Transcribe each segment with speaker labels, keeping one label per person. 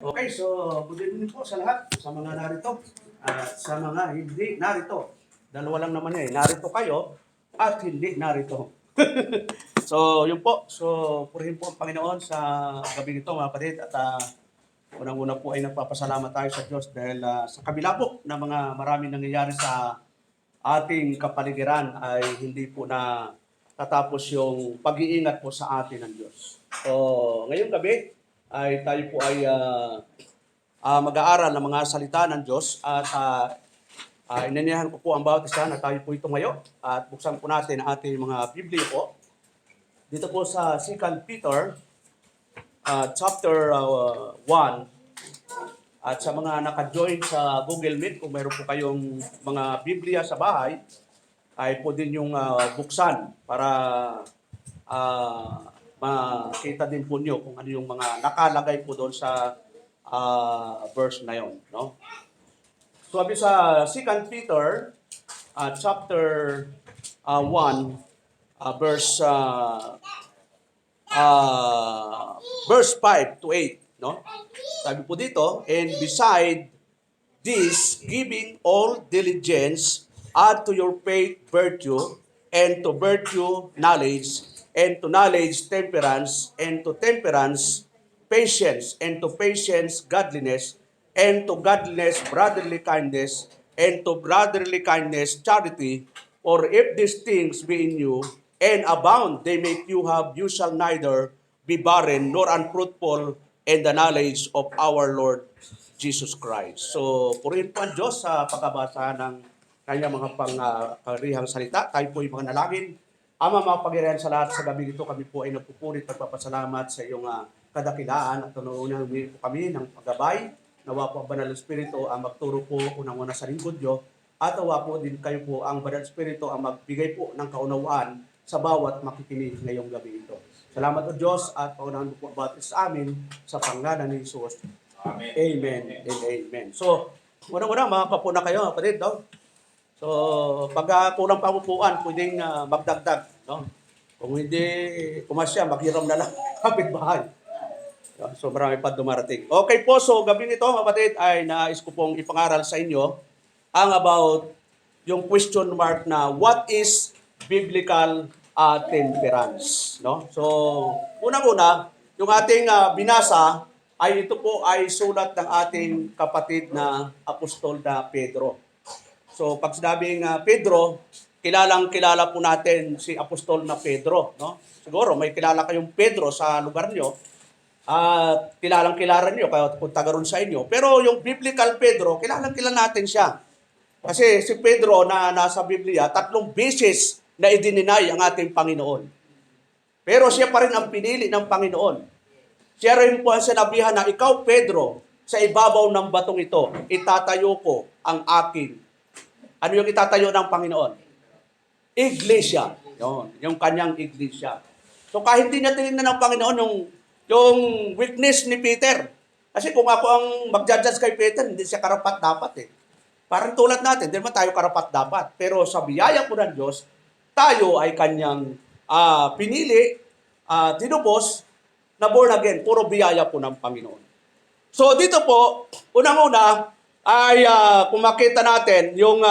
Speaker 1: Okay, so good evening po sa lahat, sa mga narito at sa mga hindi narito. Dalawa lang naman eh, narito kayo at hindi narito. So, yun po. So, purihin po ang Panginoon sa gabi nito mga kapatid at unang-una po ay nagpapasalamat tayo sa Diyos dahil sa kabila po ng mga maraming nangyayari sa ating kapaligiran ay hindi po na tatapos yung pag-iingat po sa atin ng Diyos. So, ngayong gabi ay tayo po ay mag-aaral ng mga salita ng Diyos at inanihan ko po ang bawat isa na tayo po ito ngayon at buksan po natin ang ating mga Biblia po. Dito po sa 2 Peter chapter 1 at sa mga naka-join sa Google Meet, kung mayroon po kayong mga Biblia sa bahay, ay po din yung buksan para makita din po nyo kung ano yung mga nakalagay po doon sa verse na yon, no? So, sabi sa 2 Peter chapter 1 verse 5 to 8, no? Sabi po dito, and beside this, giving all diligence, add to your faith virtue, and to virtue knowledge, and to knowledge temperance, and to temperance patience, and to patience godliness, and to godliness brotherly kindness, and to brotherly kindness charity. For if these things be in you, and abound, they make you have, you shall neither be barren nor unfruitful in the knowledge of our Lord Jesus Christ. So, purihin po ang Diyos sa pagkabasa ng kanyang mga pangkarihang salita. Tayo po yung mga nalangin. Ama, mapagirihan sa lahat sa gabi nito, kami po ay nagpupurit at papasalamat sa iyong kadakilaan at tunuunan po kami ng paggabay. Nawa po ang Banal Espiritu ang magturo po unang-una sa lingkod nyo. At nawa po din kayo po ang Banal Espiritu ang magbigay po ng kaunawaan sa bawat makikinig ngayong gabi ito. Salamat o Diyos at paunahan mo po ang batis sa amin sa pangalan ni Jesus. Amen. Amen and amen. So, unang-una, makakapuna kayo, kapatid, no? So, pag kulang pa upuan, pwedeng magdagdag, no? Kung hindi kumasya, maghiram na lang kapitbahay. So, marami pa dumarating. Okay po, so gabi nito, kapatid, ay nais ko pong ipangaral sa inyo ang about yung question mark na what is biblical temperance, no? So, unang-una, yung ating binasa ay ito po ay sulat ng ating kapatid na apostol na Pedro. So, pag sinabing Pedro, kilalang-kilala po natin si apostol na Pedro, no? Siguro may kilala kayong Pedro sa lugar nyo at kilalang-kilala nyo kaya kung taga ron sa inyo. Pero yung biblical Pedro, kilalang-kilala natin siya. Kasi si Pedro na nasa Biblia, 3 beses na idininay ang ating Panginoon. Pero siya pa rin ang pinili ng Panginoon. Siya rin po ang sinabihan na, ikaw, Pedro, sa ibabaw ng batong ito, itatayo ko ang aking. Ano yung itatayo ng Panginoon? Iglesia. Yung kanyang iglesia. So kahit hindi niya tinignan ng Panginoon yung weakness ni Peter. Kasi kung ako ang mag-judge kay Peter, hindi siya karapat-dapat eh. Parang tulad natin, hindi naman tayo karapat-dapat. Pero sa biyaya po ng Diyos, tayo ay kanyang pinili, tinubos, na born again. Puro biyaya po ng Panginoon. So dito po, unang-una, ay kung makita natin yung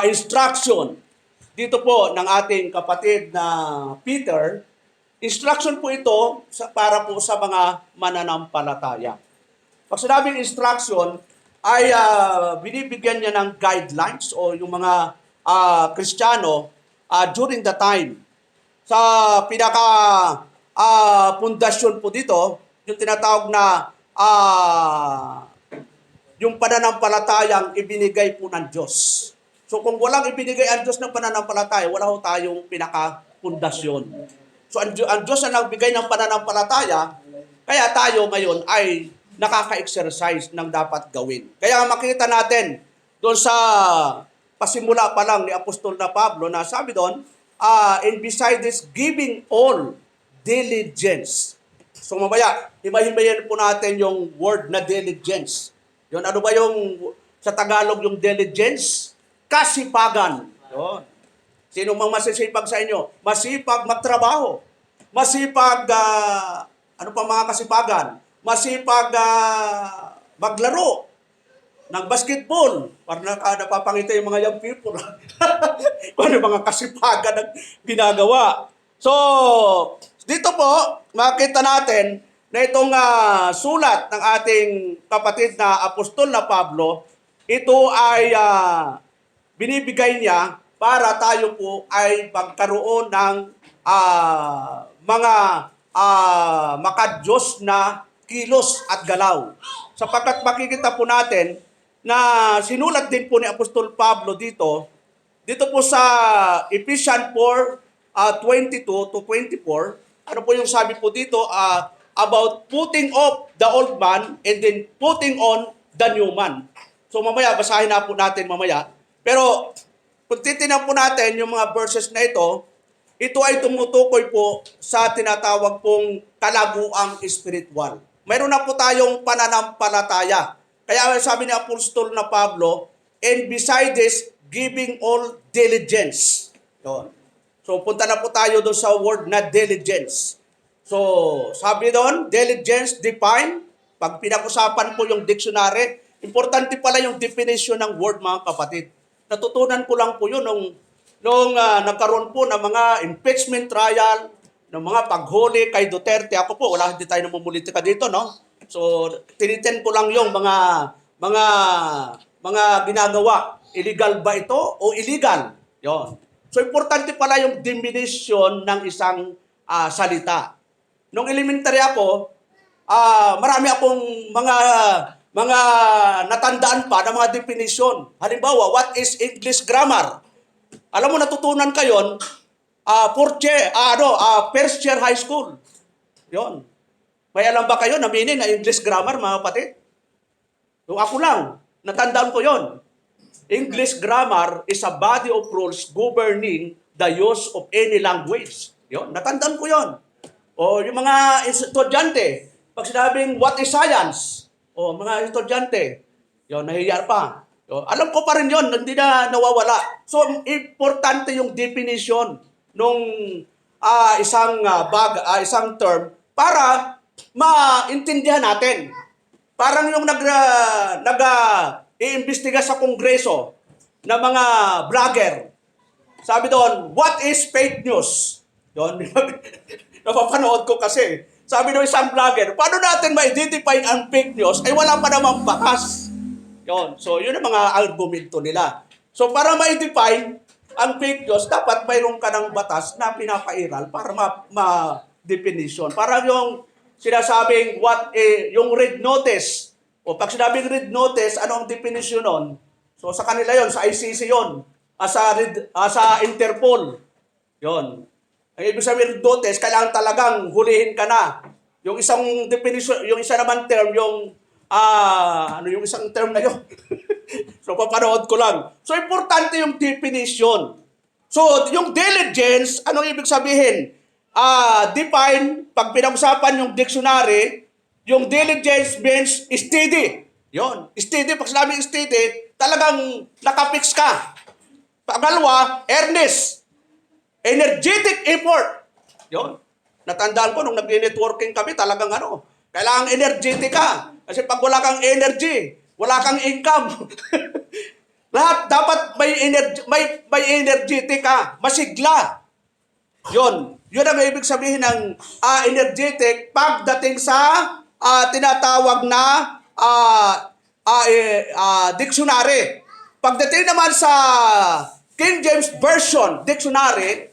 Speaker 1: instruction dito po ng ating kapatid na Peter. Instruction po ito para po sa mga mananampalataya. Pag sinabing instruction, ay binibigyan niya ng guidelines o yung mga Kristiyano during the time. Sa pundasyon po dito, yung tinatawag na yung pananampalatayang ibinigay po ng Diyos. So kung walang ibinigay ang Diyos ng pananampalataya, wala ho tayong pinaka-pundasyon. So ang Diyos ang nagbigay ng pananampalataya, kaya tayo ngayon ay nakaka-exercise ng dapat gawin. Kaya makita natin doon sa pasimula pa lang ni Apostol na Pablo na sabi doon, and beside this, giving all diligence. So mamaya, himahimayan po natin yung word na diligence. Yun, ano ba yung sa Tagalog yung diligence? Kasipagan. Yun. Sino mang masisipag sa inyo? Masipag magtrabaho. Masipag, ano pa mga kasipagan? masipag maglaro ng basketball. Parang napapangita yung mga young people. Kung ano yung mga kasipagan na ginagawa. So, dito po, makita natin na itong sulat ng ating kapatid na apostol na Pablo, ito ay binibigay niya para tayo po ay magkaroon ng mga makadiyos na kilos at galaw. Sapagkat makikita po natin na sinulat din po ni Apostol Pablo dito po sa Ephesians 4:22 to 24, ano po yung sabi po dito about putting off the old man and then putting on the new man. So mamaya, basahin na po natin mamaya. Pero kung titignan po natin yung mga verses na ito ay tumutukoy po sa tinatawag pong kalaguang spiritual. Mayroon na po tayong pananampalataya. Kaya sabi ni Apostol na Pablo, and beside this, giving all diligence. Yun. So punta na po tayo doon sa word na diligence. So sabi doon, diligence, define. Pag pinag-usapan po yung dictionary, importante pala yung definition ng word, mga kapatid. Natutunan ko lang po yun nung nagkaroon po ng mga impeachment trial, ng mga paghuli kay Duterte. Ako po, hindi tayo namumulitika dito, no? So, tiniten ko lang yung mga ginagawa. Illegal ba ito o illegal? Yon. So, importante pala yung definition ng isang salita. Nung elementary ako, marami akong mga natandaan pa ng mga definition. Halimbawa, what is English grammar? Alam mo, natutunan ka yun, first year high school. Yon. May alam ba kayo na meaning na English grammar, mga kapatid? So ako lang, natandaan ko yon. English grammar is a body of rules governing the use of any language. Yon, natandaan ko yon. O yung mga estudyante, pag sinabing what is science? O mga estudyante, yon, nahiya pa. So, alam ko pa rin yon, hindi na nawawala. So, importante yung definition nung isang term para maintindihan natin. Parang yung nag-iimbestiga sa kongreso na mga vlogger. Sabi doon, what is fake news? Doon, napapanood ko kasi. Sabi doon isang vlogger, paano natin ma-identify ang fake news? Ay wala pa namang bakas. Yon. So, yun ang mga argumento nila. So, para ma-define ang fake news, dapat mayroon ka ng batas na pinapairal para ma-definition. Para yung sinasabing yung red notice. O pag sinabing red notice, ano ang definition nun? So, sa kanila yon, sa ICC yon, sa Interpol. Yon. Ang ibig sabihin red notice, kailangan talagang hulihin ka na. Yung isang definition, yung isa naman term, yung yung isang term na yun? So, papanood ko lang. So, importante yung definition. So, yung diligence, anong ibig sabihin? Define, pag pinag-usapan yung dictionary, yung diligence means steady. Yon, steady. Pag sinabing steady, talagang nakapix ka. Pangalawa, earnest. Energetic effort. Yon. Natandaan ko, nung nag-networking kami, talagang kailangang energetic ka. Kasi pag wala kang energy, wala kang income. Lahat dapat may energetic ka, masigla. Yun ang ibig sabihin ng energetic pagdating sa tinatawag na dictionary. Pagdating naman sa King James Version dictionary,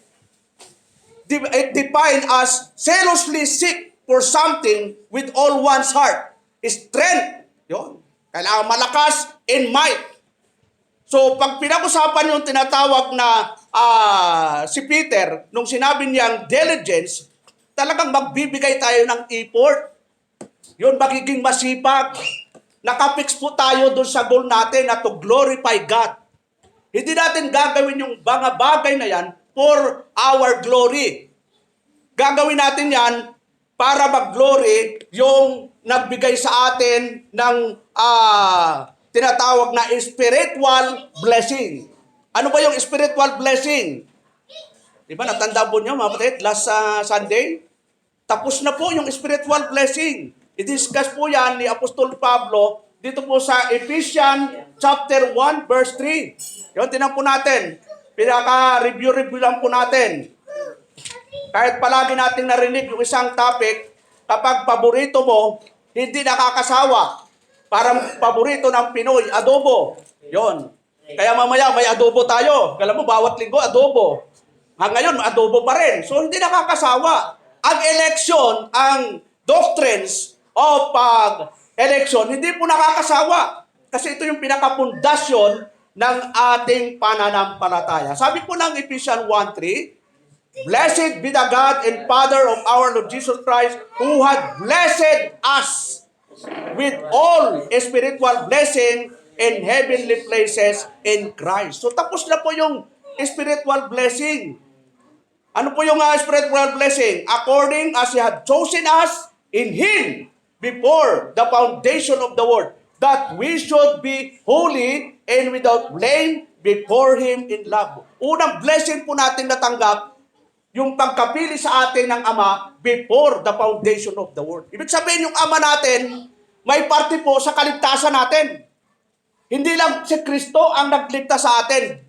Speaker 1: it defined as zealously seek for something with all one's heart. Strength. Yun. Kailangan malakas in might. So, pag pinag-usapan yung tinatawag na si Peter, nung sinabi niyang diligence, talagang magbibigay tayo ng effort. Yun, magiging masipag. Nakapix po tayo doon sa goal natin na to glorify God. Hindi natin gagawin yung mga bagay na yan for our glory. Gagawin natin yan para mag-glory yung nagbigay sa atin ng tinatawag na spiritual blessing. Ano ba yung spiritual blessing? Diba, natanda po niyo, mga kapatid, last Sunday, tapos na po yung spiritual blessing. I-discuss po yan ni Apostol Pablo dito po sa Ephesians chapter 1 verse 3. Yun, tinan po natin. Pinaka-review lang po natin. Kahit palagi nating narinig yung isang topic, kapag paborito mo, hindi nakakasawa. Parang paborito ng Pinoy, adobo. Yon. Kaya mamaya may adobo tayo. Alam mo, bawat linggo adobo. Ngayon, adobo pa rin. So, hindi nakakasawa. Ang election, ang doctrines o pag-election, hindi po nakakasawa. Kasi ito yung pinakapundasyon ng ating pananampalataya. Sabi po ng Ephesians 1:3, Blessed be the God and Father of our Lord Jesus Christ, who had blessed us with all spiritual blessing in heavenly places in Christ. So tapos na po yung spiritual blessing. Ano po yung spiritual blessing? According as He had chosen us in Him before the foundation of the world, that we should be holy and without blame before Him in love. Unang blessing po natin natanggap, yung pagkapili sa atin ng Ama before the foundation of the world. Ibig sabihin, yung Ama natin, may parte po sa kaligtasan natin. Hindi lang si Kristo ang nagligtas sa atin.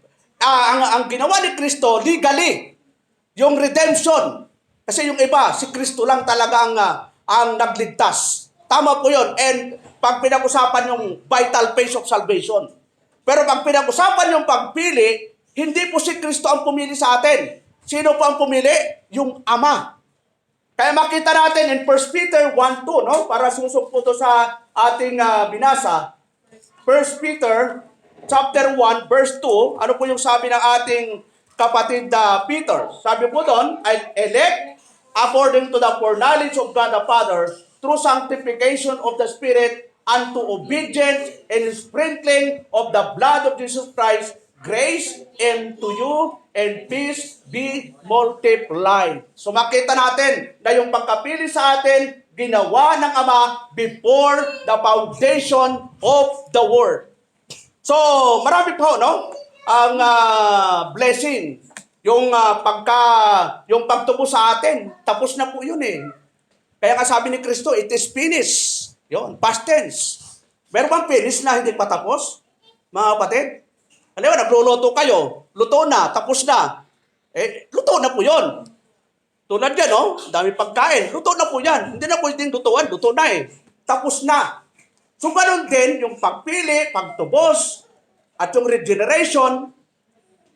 Speaker 1: Ang ginawa ni Kristo, legally, yung redemption. Kasi yung iba, si Kristo lang talaga ang nagligtas. Tama po yun. And pag pinag-usapan yung vital phase of salvation. Pero pag pinag-usapan yung pagpili, hindi po si Kristo ang pumili sa atin. Sino po ang pumili? Yung Ama. Kaya makita natin in 1 Peter 1:2, no? Para susok po to sa ating binasa. 1 Peter chapter 1 verse 2, ano po yung sabi ng ating kapatid Peter? Sabi po doon, I elect according to the foreknowledge of God the Father through sanctification of the Spirit unto obedience and sprinkling of the blood of Jesus Christ, grace unto you and peace be multiplied. So makita natin na yung pagkapili sa atin, ginawa ng Ama before the foundation of the world. So marami po, no? Ang blessing, yung yung pagtubo sa atin, tapos na po yun eh. Kaya nga sabi ni Kristo, it is finished. Yun, past tense. Meron bang finish na hindi pa tapos? Mga kapatid? Alam mo, nagluluto kayo, luto na, tapos na. Luto na po yun. Tulad yan, no? Dami pagkain. Luto na po yan. Hindi na po yung lutuan, luto na eh. Tapos na. So, ganun din yung pagpili, pagtubos, at yung regeneration.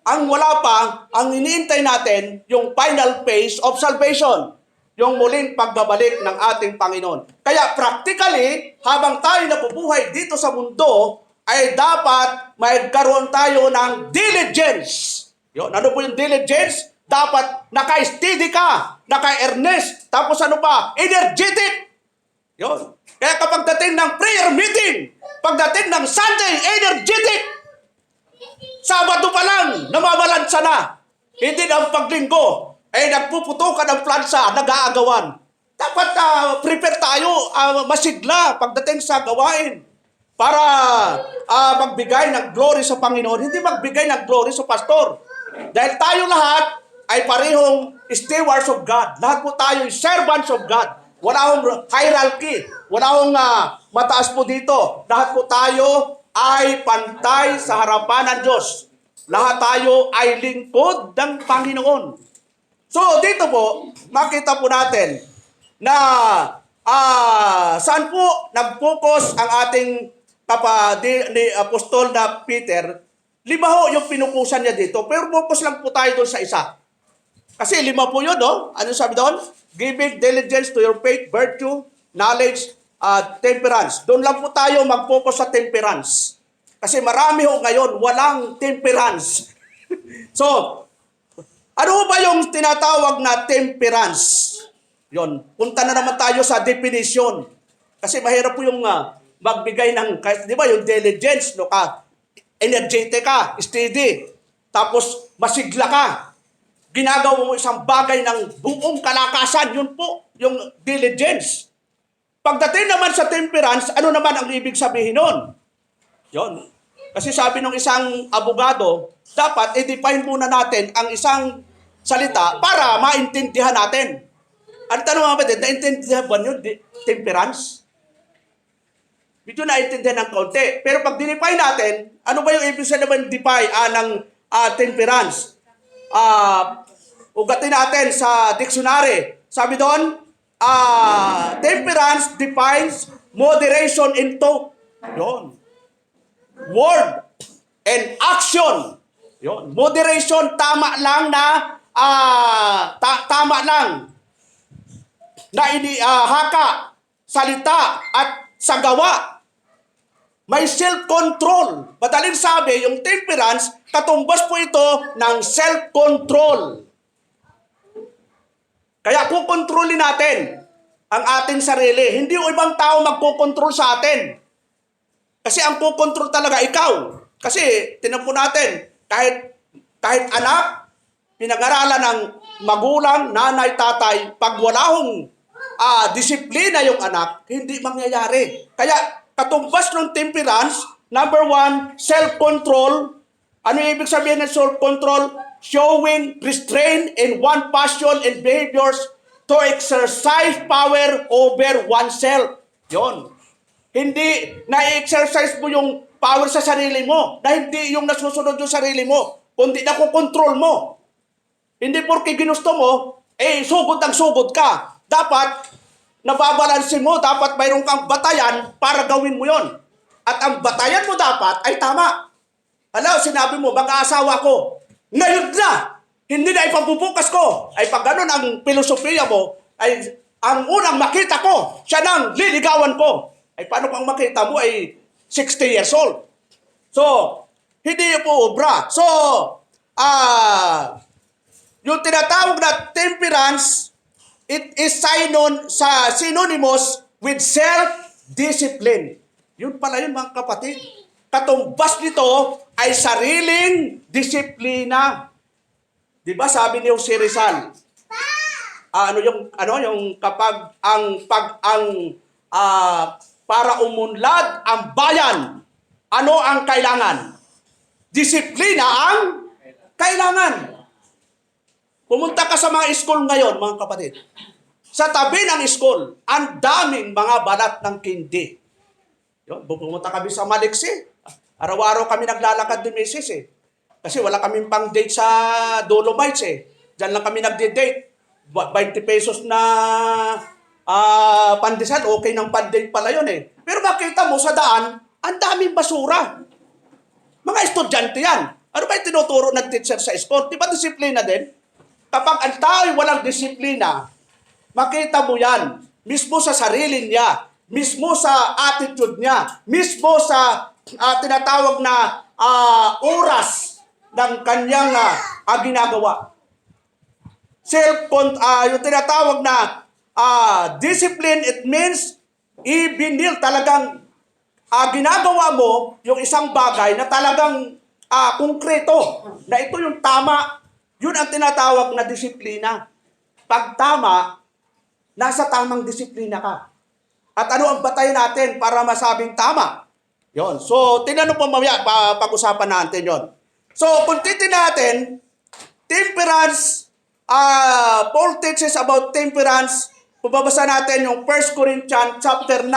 Speaker 1: Ang wala pa, ang iniintay natin, yung final phase of salvation. Yung muling pagbabalik ng ating Panginoon. Kaya practically, habang tayo nabubuhay dito sa mundo, ay dapat magkaroon tayo ng diligence. Yun, ano po yung diligence? Dapat naka-steady ka, naka-earnest, tapos ano pa? Energetic. Yun. Kaya kapag dating ng prayer meeting, pagdating ng Sunday, energetic. Sabado pa lang, namabalansa na. Hindi na ang paglinggo, ay nagpuputukan ng plansa, nag-aagawan. Dapat prepare tayo, masigla pagdating sa gawain. Para magbigay ng glory sa Panginoon, hindi magbigay ng glory sa pastor. Dahil tayo lahat ay parehong stewards of God. Lahat po tayo ay servants of God. Wala akong hierarchy. Wala akong mataas po dito. Lahat po tayo ay pantay sa harapan ng Diyos. Lahat tayo ay lingkod ng Panginoon. So dito po, makita po natin na saan po nag-focus ang ating ni Apostol na Peter. 5 ho yung pinukusan niya dito, pero focus lang po tayo doon sa isa. Kasi 5 po yun, no? Ano sabi doon? Giving diligence to your faith, virtue, knowledge, temperance. Doon lang po tayo mag-focus sa temperance. Kasi marami ho ngayon, walang temperance. So, ano ba yung tinatawag na temperance? Yon, punta na naman tayo sa definition. Kasi mahirap po yung magbigay ng, di ba, yung diligence, no, energetic ka, steady, tapos masigla ka, ginagawa mo isang bagay ng buong kalakasan, yun po, yung diligence. Pagdating naman sa temperance, ano naman ang ibig sabihin nun? Yun. Kasi sabi ng isang abogado, dapat i-define muna natin ang isang salita para maintindihan natin. Ano tanong mga kapatid, naintindihan ba nyo temperance? medyo naintindihan ng kaunti. Pero pag dinefine natin, ano ba yung ibig sabihin ng temperance? Ugatin natin sa dictionary. Sabi doon, temperance defines moderation in thought. Yun. Word and action. Yun. Moderation, tama lang na tama lang na haka, salita at sa gawa. May self-control. Madaling sabi, yung temperance, katumbas po ito ng self-control. Kaya kukontrolin natin ang ating sarili. Hindi yung ibang tao magkukontrol sa atin. Kasi ang kukontrol talaga ikaw. Kasi, tinan po natin, kahit anak, pinag-aralan ng magulang, nanay, tatay, pag wala hong disiplina yung anak, hindi mangyayari. Kaya, katumbas ng temperance, number 1, self-control. Ano yung ibig sabihin ng self-control? Showing restraint in one passion and behaviors to exercise power over oneself. Yon. Hindi na-exercise mo yung power sa sarili mo, na hindi yung nasusunod yung sarili mo, kundi nakukontrol mo. Hindi porke ginusto mo, sugod ang sugod ka. Dapat, nababalansin mo, dapat mayroon kang batayan para gawin mo yon. At ang batayan mo dapat ay tama. Alam, sinabi mo, mag-aasawa ko. Ngayon na, hindi na ipabubukas ko. Ay pag ganun ang filosofiya mo, ay ang unang makita ko, siya nang liligawan ko. Ay paano kung makita mo ay 60 years old? So, hindi po obra. So, yung tinatawag na temperance, it is synonymous with self-discipline. Yun pala yun mga kapatid. Katumbas nito ay sariling disiplina. Di ba sabi ni Jose Rizal, kapag para umunlad ang bayan, ano ang kailangan? Disiplina ang kailangan. Pumunta ka sa mga school ngayon, mga kapatid. Sa tabi ng school, ang daming mga balat ng kindi. Yun, pumunta kami sa Maliksi. Araw-araw kami naglalakad din, Mrs. Kasi wala kaming pang-date sa Dolomites Diyan lang kami nagde-date. 20 pesos na pandesal, okay ng pan-date pala yun Pero makita mo sa daan, ang daming basura. Mga estudyante yan. Ano ba yung tinuturo ng teacher sa school? Di ba disiplina din? Kapag ang tao ay walang disiplina, makita mo yan. Mismo sa sarili niya, mismo sa attitude niya, mismo sa tinatawag na oras ng kanyang ginagawa. Yung tinatawag na discipline, it means ibinil talagang ginagawa mo yung isang bagay na talagang konkreto, na ito yung tama. Yun ang tinatawag na disiplina. Pag tama, nasa tamang disiplina ka. At ano ang batayan natin para masabing tama? Yon. So, tinanong po mamaya, pag-usapan natin yon. So, kung titin natin, temperance, Paul teaches about temperance. Kung babasa natin yung 1 Corinthians chapter 9,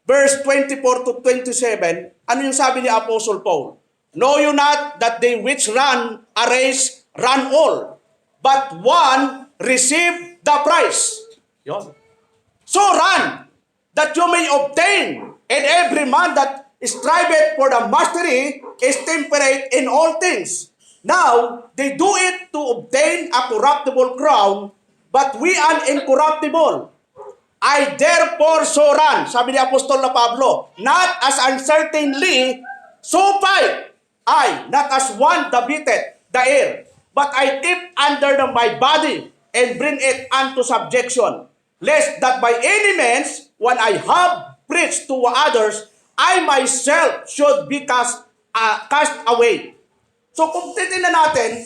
Speaker 1: verse 24 to 27, ano yung sabi ni Apostle Paul? Know you not that they which run a race run all, but one receive the prize. Yon. So run, that you may obtain, and every man that striveth for the mastery is temperate in all things. Now, they do it to obtain a corruptible crown, but we an incorruptible. I therefore so run, sabi ni Apostol na Pablo, not as uncertainly, so fight I, not as one that beateth the air, but I keep under my body and bring it unto subjection, lest that by any means, when I have preached to others, I myself should be cast away. So kung titignan natin,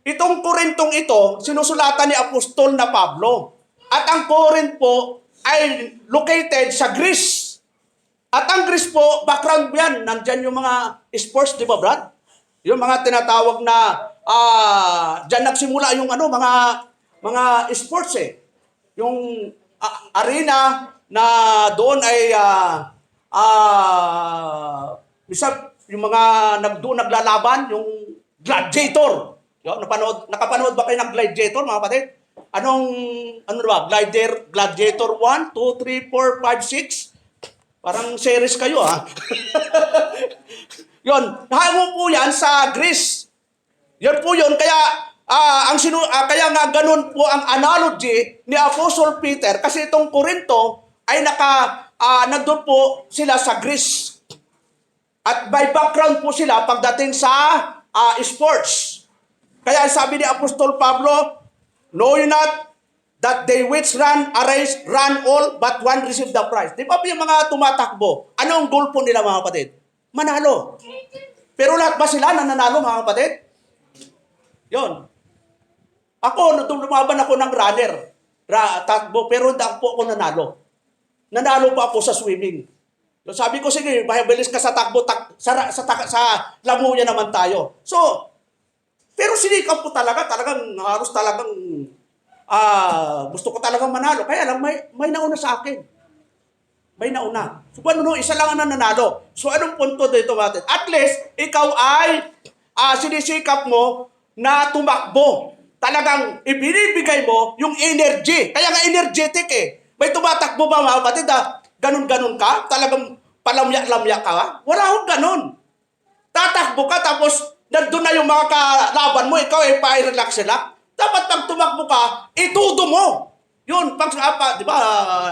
Speaker 1: itong Korintong ito, sinusulatan ni Apostol na Pablo. At ang Corinth po ay located sa Greece. At ang Greece po, background yan, nandyan yung mga sports, di ba Brad? Yung mga tinatawag na, dyan nagsimula yung mga sports Yung arena na doon ay Bisa, yung mga doon naglalaban, yung gladiator. Yun, nakapanood ba kayo ng gladiator, mga kapatid? Ano ba? Gladiator 1, 2, 3, 4, 5, 6? Parang series kayo, ha? Yun, hango po yan sa Greece. Yun po yun, kaya kaya nga ganun po ang analogy ni Apostle Peter kasi itong Korinto ay nandun po sila sa Greece. At by background po sila pagdating sa sports. Kaya sabi ni Apostol Pablo, know you not that they which run a race, run all, but one receive the prize. Di ba yung mga tumatakbo, ano ang goal po nila, mga kapatid? Manalo. Pero lahat ba sila nananalo, mga kapatid? Yon. Ako, lumaban ako ng runner, takbo, pero hindi po ako nanalo. Nanalo pa ako sa swimming. So, sabi ko, sige, bilis ka sa takbo, sa languya naman tayo. So, pero sinikap ko talagang gusto ko talagang manalo. Kaya lang, may nauna sa akin. May nauna. So, isa lang ang nanalo. So, anong punto dito, natin? At least, ikaw ay sinisikap mo na tumakbo. Talagang ibinibigay mo yung energy. Kaya nga energetic eh. May tumatakbo ba, mga kapatid? Ganun-ganun ka? Talagang palamya-lamya ka? Wala akong ganun. Tatakbo ka, tapos nandun na yung mga kalaban mo, ikaw ay pa-relax sila. Dapat pag tumakbo ka, itudo mo. Yun, di ba,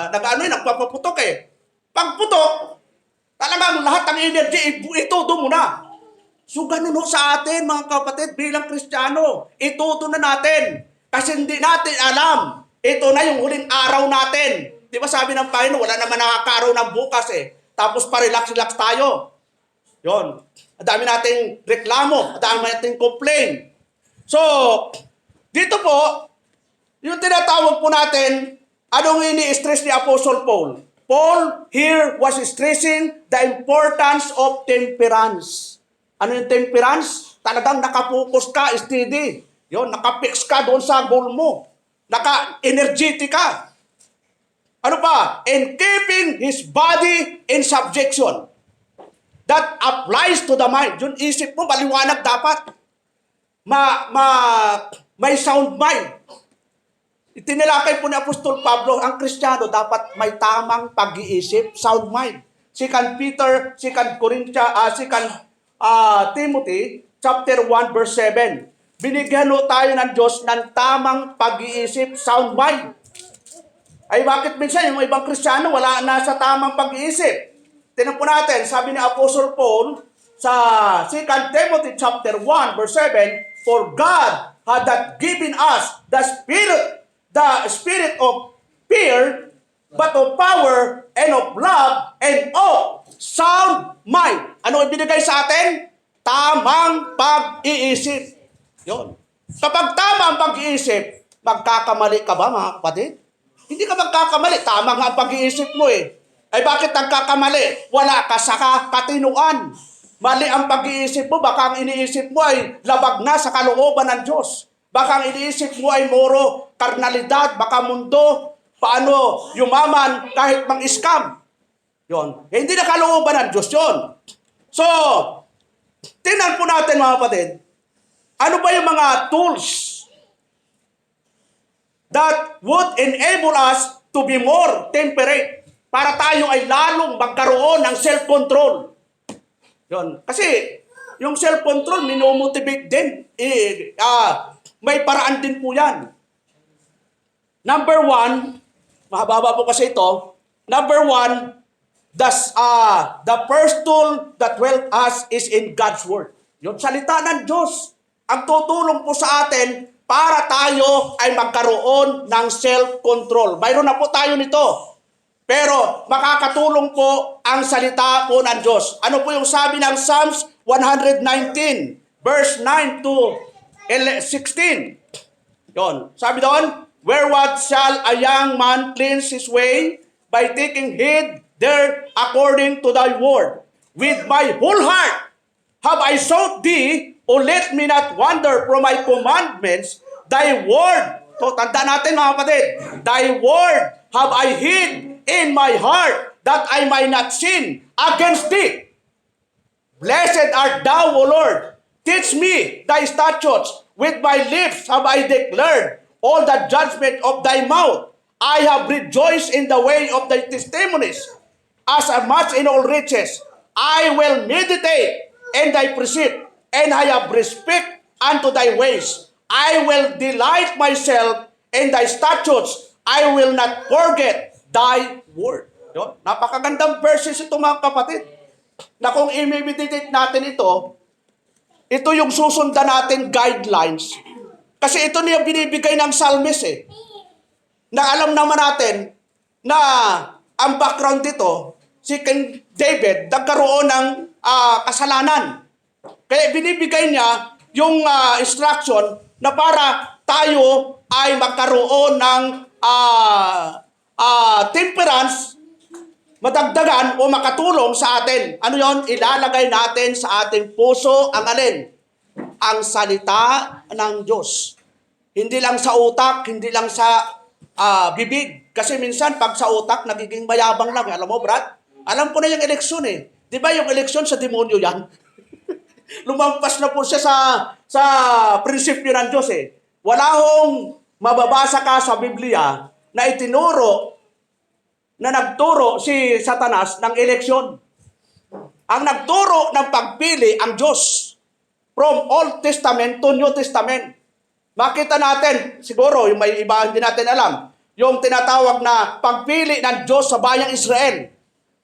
Speaker 1: nagpapaputok eh. Pag putok, talagang lahat ng energy, itudo mo na. So, ganun sa atin, mga kapatid, bilang Kristiyano. Ituto na natin. Kasi hindi natin alam. Ito na yung huling araw natin. Di ba sabi ng Panginoon, wala naman nakakaaraw ng bukas eh. Tapos pa-relax-relax tayo. Yon. Ang dami nating reklamo. Ang dami nating complain. So, dito po, yung tinatawag po natin, anong ini-stress ni Apostle Paul? Paul here was stressing the importance of temperance. Ano yung temperance? Talagang nakapokus ka, steady. Yun, nakapix ka doon sa goal mo. Naka-energetic ka. Ano pa? In keeping his body in subjection. That applies to the mind. Yung isip mo, maliwanag dapat. May sound mind. Itinilakay po ni Apostol Pablo, ang Kristiyano dapat may tamang pag-iisip, sound mind. 2 Peter, 2 Timothy, chapter 1, verse 7. Binigyan tayo ng Diyos ng tamang pag-iisip, sound mind. Ay bakit minsan yung ibang Kristiyano wala na sa tamang pag-iisip? Tingnan po natin, sabi ni Apostle Paul sa 2 Timothy chapter 1, verse 7, for God had not given us the spirit of fear, but of power and of love and of sound mind. Ano ibinigay sa atin? Tamang pag-iisip. Yun. Kapag tama ang pag-iisip, magkakamali ka ba, mga kapatid? Hindi ka magkakamali. Tama nga ang pag-iisip mo eh. Ay bakit nagkakamali? Wala ka sa katinuan. Mali ang pag-iisip mo. Baka ang iniisip mo ay labag na sa kalooban ng Diyos. Baka ang iniisip mo ay moro karnalidad, baka mundo, paano yumaman kahit mang-scam. Yun. Eh, hindi na kalooban ng Diyos yun. So, tingnan po natin, mga kapatid, ano ba yung mga tools that would enable us to be more temperate para tayo ay lalong magkaroon ng self-control. Yun. Kasi, yung self-control, minomotivate din. May paraan din po yan. Number 1, mahaba po kasi ito. Number 1, the first tool that will help us is in God's Word. Yung salita ng Diyos, ang tutulong po sa atin para tayo ay magkaroon ng self-control. Mayroon na po tayo nito. Pero makakatulong po ang salita po ng Diyos. Ano po yung sabi ng Psalms 119, verse 9 to 16? Yon. Sabi doon, wherewith shall a young man cleanse his way? By taking heed there according to thy word. With my whole heart have I sought thee, O let me not wander from my commandments. Thy word, so tanda natin mga kapatid, thy word have I hid in my heart, that I might not sin against thee. Blessed art thou, O Lord. Teach me thy statutes. With my lips have I declared all the judgment of thy mouth. I have rejoiced in the way of thy testimonies, as much in all riches. I will meditate in thy precept, and I have respect unto thy ways. I will delight myself in thy statutes. I will not forget thy word. Yun. Napakagandang verses ito mga kapatid. Na kung i-meditate natin ito yung susundan natin guidelines. Kasi ito niya binibigay ng psalmist Na alam naman natin na ang background dito, si King David nagkaroon ng kasalanan. Kaya binibigay niya yung instruction na para tayo ay magkaroon ng temperance, madagdagan o makatulong sa atin. Ano yon? Ilalagay natin sa ating puso ang alin? Ang salita ng Diyos. Hindi lang sa utak, hindi lang sa bibig. Kasi minsan pag sa utak, nagiging mayabang lang. Alam mo, Brad? Alam ko na yung eleksyon Di ba yung eleksyon sa demonyo yan? Lumampas na po siya sa prinsipyo ng Diyos Wala hong mababasa ka sa Biblia na itinuro na nagturo si Satanas ng eleksyon. Ang nagturo ng pagpili ang Diyos from Old Testament to New Testament. Makita natin, siguro, yung may iba hindi natin alam, yung tinatawag na pagpili ng Diyos sa bayang Israel.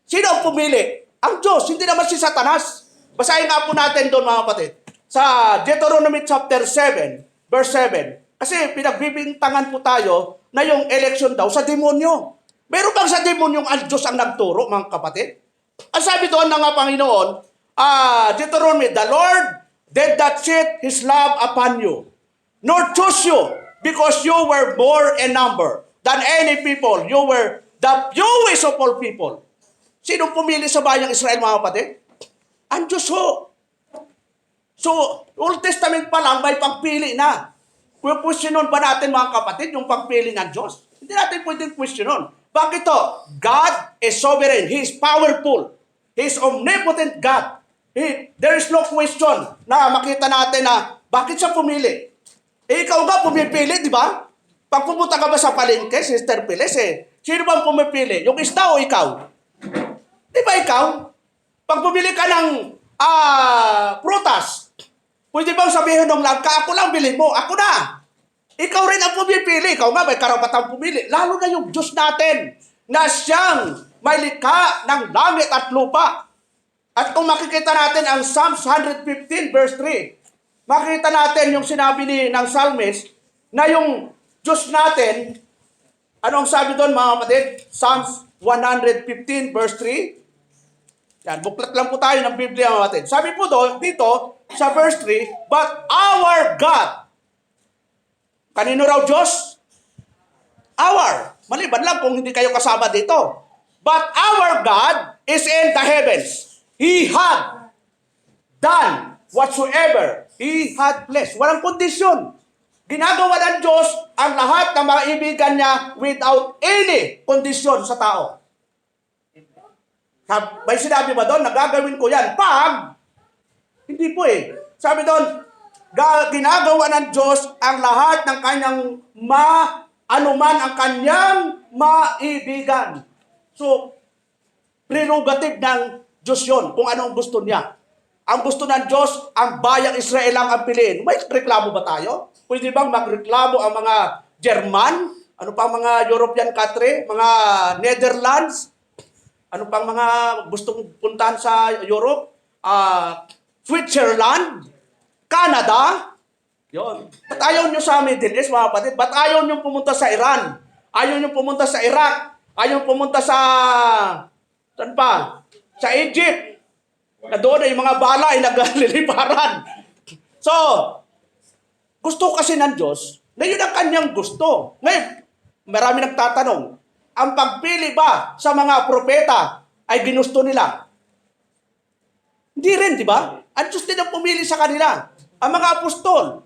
Speaker 1: Sino ang pumili? Ang Diyos, hindi naman si Satanas. Basahin nga po natin doon mga kapatid. Sa Deuteronomy chapter 7, verse 7. Kasi pinagbibintangan po tayo na yung election daw sa demonyo. Meron bang sa demonyong ang Diyos ang nagturo, mga kapatid? Ang sabi doon ng Panginoon, Deuteronomy, the Lord did not set His love upon you, nor choose you, because you were more in number than any people. You were the fewest of all people. Sino pumili sa bayang Israel, mga kapatid? Ang Diyos ho. So, Old Testament pa lang, may pagpili na. Questionon ba natin, mga kapatid, yung pagpili ng Diyos? Hindi natin pwedeng questionon. Bakit to? God is sovereign. He is powerful. He is omnipotent God. There is no question na makita natin na bakit siya pumili. Ikaw nga pumipili, di ba? Pag pumunta ka ba sa palengke, Sister Piles, sino bang pumipili? Yung isda o ikaw? Di ba ikaw? Pag pumili ka ng prutas, pwede bang sabihin ng langka, ako lang bilhin mo, ako na. Ikaw rin ang pumipili. Ikaw nga may karapatang pumili. Lalo na yung Diyos natin na siyang may likha ng langit at lupa. At kung makikita natin ang Psalms 115 verse 3, makikita natin yung sinabi ng psalmist na yung Diyos natin, anong sabi doon mga kapatid? Psalms 115 verse 3. Yan, buklat lang po tayo ng Biblia mga kapatid. Sabi po doon, dito, sa verse 3, but our God. Kanino raw Diyos? Our. Maliban lang kung hindi kayo kasama dito. But our God is in the heavens. He had done whatsoever He had blessed. Walang kondisyon. Ginagawa ng Diyos ang lahat ng mga ibigan niya without any kondisyon sa tao. May sinabi ba doon, nagagawin ko yan pag? Hindi po Sabi doon, ginagawa ng Diyos ang lahat ng kanyang anuman ang kanyang maibigan. So, prerogative ng Diyos yun, kung anong gusto niya. Ang gusto ng Diyos, ang bayang Israel lang ang piliin. May reklamo ba tayo? Pwede bang magreklamo ang mga German? Ano pang mga European country? Mga Netherlands? Ano pang mga gustong puntahan sa Europe? Switzerland? Canada? Yun. Ba't ayaw nyo sa Middle East, mga kapatid? Ba't ayaw nyo pumunta sa Iran? Ayaw nyo pumunta sa Iraq? Ayaw pumunta sa... Saan pa? Sa Egypt? Na doon ay mga bala ay nagliliparan. So, gusto kasi ng Diyos na yun ang kanyang gusto. Ngayon, marami nagtatanong, ang pagpili ba sa mga propeta ay ginusto nila? Hindi rin, di ba? Ang Diyos din ang pumili sa kanila. Ang mga apostol.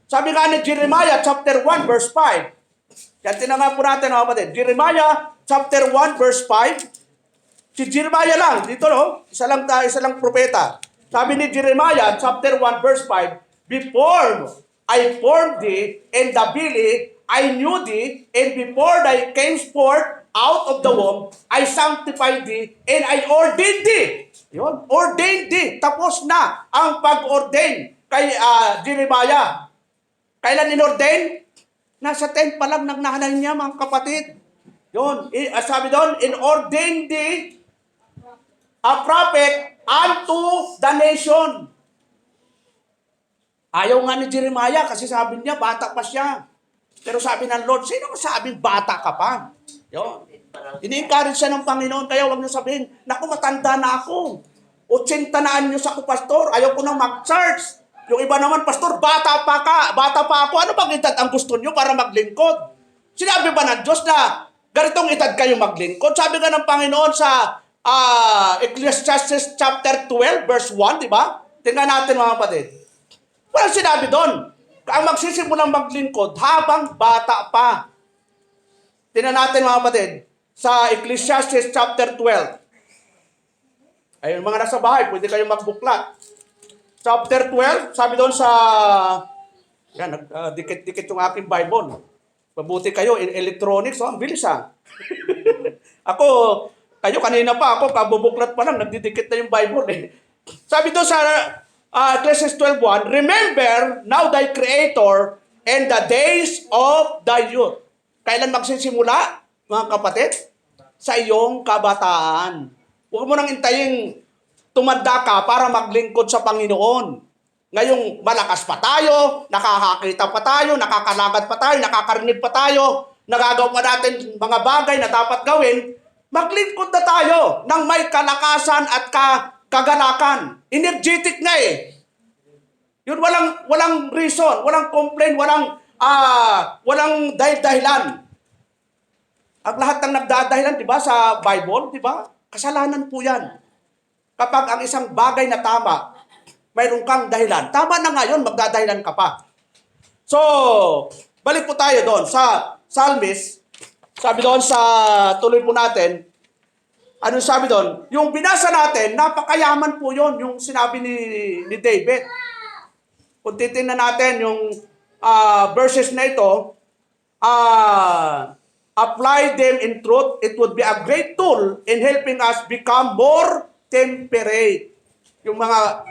Speaker 1: Sabi nga ni Jeremiah chapter 1 verse 5. Yan tinangan po natin mga kapatid. Jeremiah chapter 1 verse 5. Si Jeremiah lang, dito no, isa lang propeta. Sabi ni Jeremiah, chapter 1, verse 5, before I formed thee in the belly, I knew thee, and before thy came forth out of the womb, I sanctified thee, and I ordained thee. Yun, ordained thee. Tapos na ang pag-ordain kay Jeremiah. Kailan in-ordain? Nasa 10 pa lang ng nanay niya, mga kapatid. Yun, sabi doon, in-ordained thee a prophet unto the nation. Ayaw nga ni Jeremiah kasi sabi niya, bata pa siya. Pero sabi ng Lord, sino sabing bata ka pa? Yun. Ini-encourage siya ng Panginoon, kaya huwag niyo sabihin, naku, matanda na ako. 80 na anyos ako, pastor. Ayaw ko na mag-church. Yung iba naman, pastor, bata pa ako. Ano bang edad ang gusto niyo para maglingkod? Sinabi ba ng Diyos na ganitong edad kayo maglingkod? Sabi nga ng Panginoon sa Ecclesiastes chapter 12, verse 1, di ba? Tingnan natin mga kapatid. Walang sinabi doon. Ang magsisimulang maglingkod habang bata pa. Tingnan natin mga kapatid. Sa Ecclesiastes chapter 12. Ayun, mga nasa bahay, pwede kayong magbuklat. Chapter 12, sabi doon sa... Yan, dikit-dikit yung aking Bible. Mabuti kayo in electronics, ang bilis Ako, kayo kanina pa ako, kabubuklat pa lang, nagdidikit na yung Bible Sabi doon sa Ecclesiastes 12:1, remember now thy Creator and the days of thy youth. Kailan magsisimula, mga kapatid? Sa iyong kabataan. Huwag mo nang intayin tumanda ka para maglingkod sa Panginoon. Ngayong malakas pa tayo, nakakakita pa tayo, nakakalagat pa tayo, nakakarinig pa tayo, nagagawa pa natin mga bagay na dapat gawin, maglingkod na tayo ng may kalakasan at kagalakan. Energetic na Yun, walang reason, walang complaint, walang dahilan. Ang lahat ng nagdadahilan, di ba, sa Bible, di ba? Kasalanan po yan. Kapag ang isang bagay na tama, mayroon kang dahilan. Tama na ngayon, magdadahilan ka pa. So, balik po tayo doon sa Psalmist. Sabi doon sa, tuloy po natin, ano sabi doon? Yung binasa natin, napakayaman po yon yung sinabi ni David. Kung titingnan natin yung verses na ito, apply them in truth, it would be a great tool in helping us become more temperate. Yung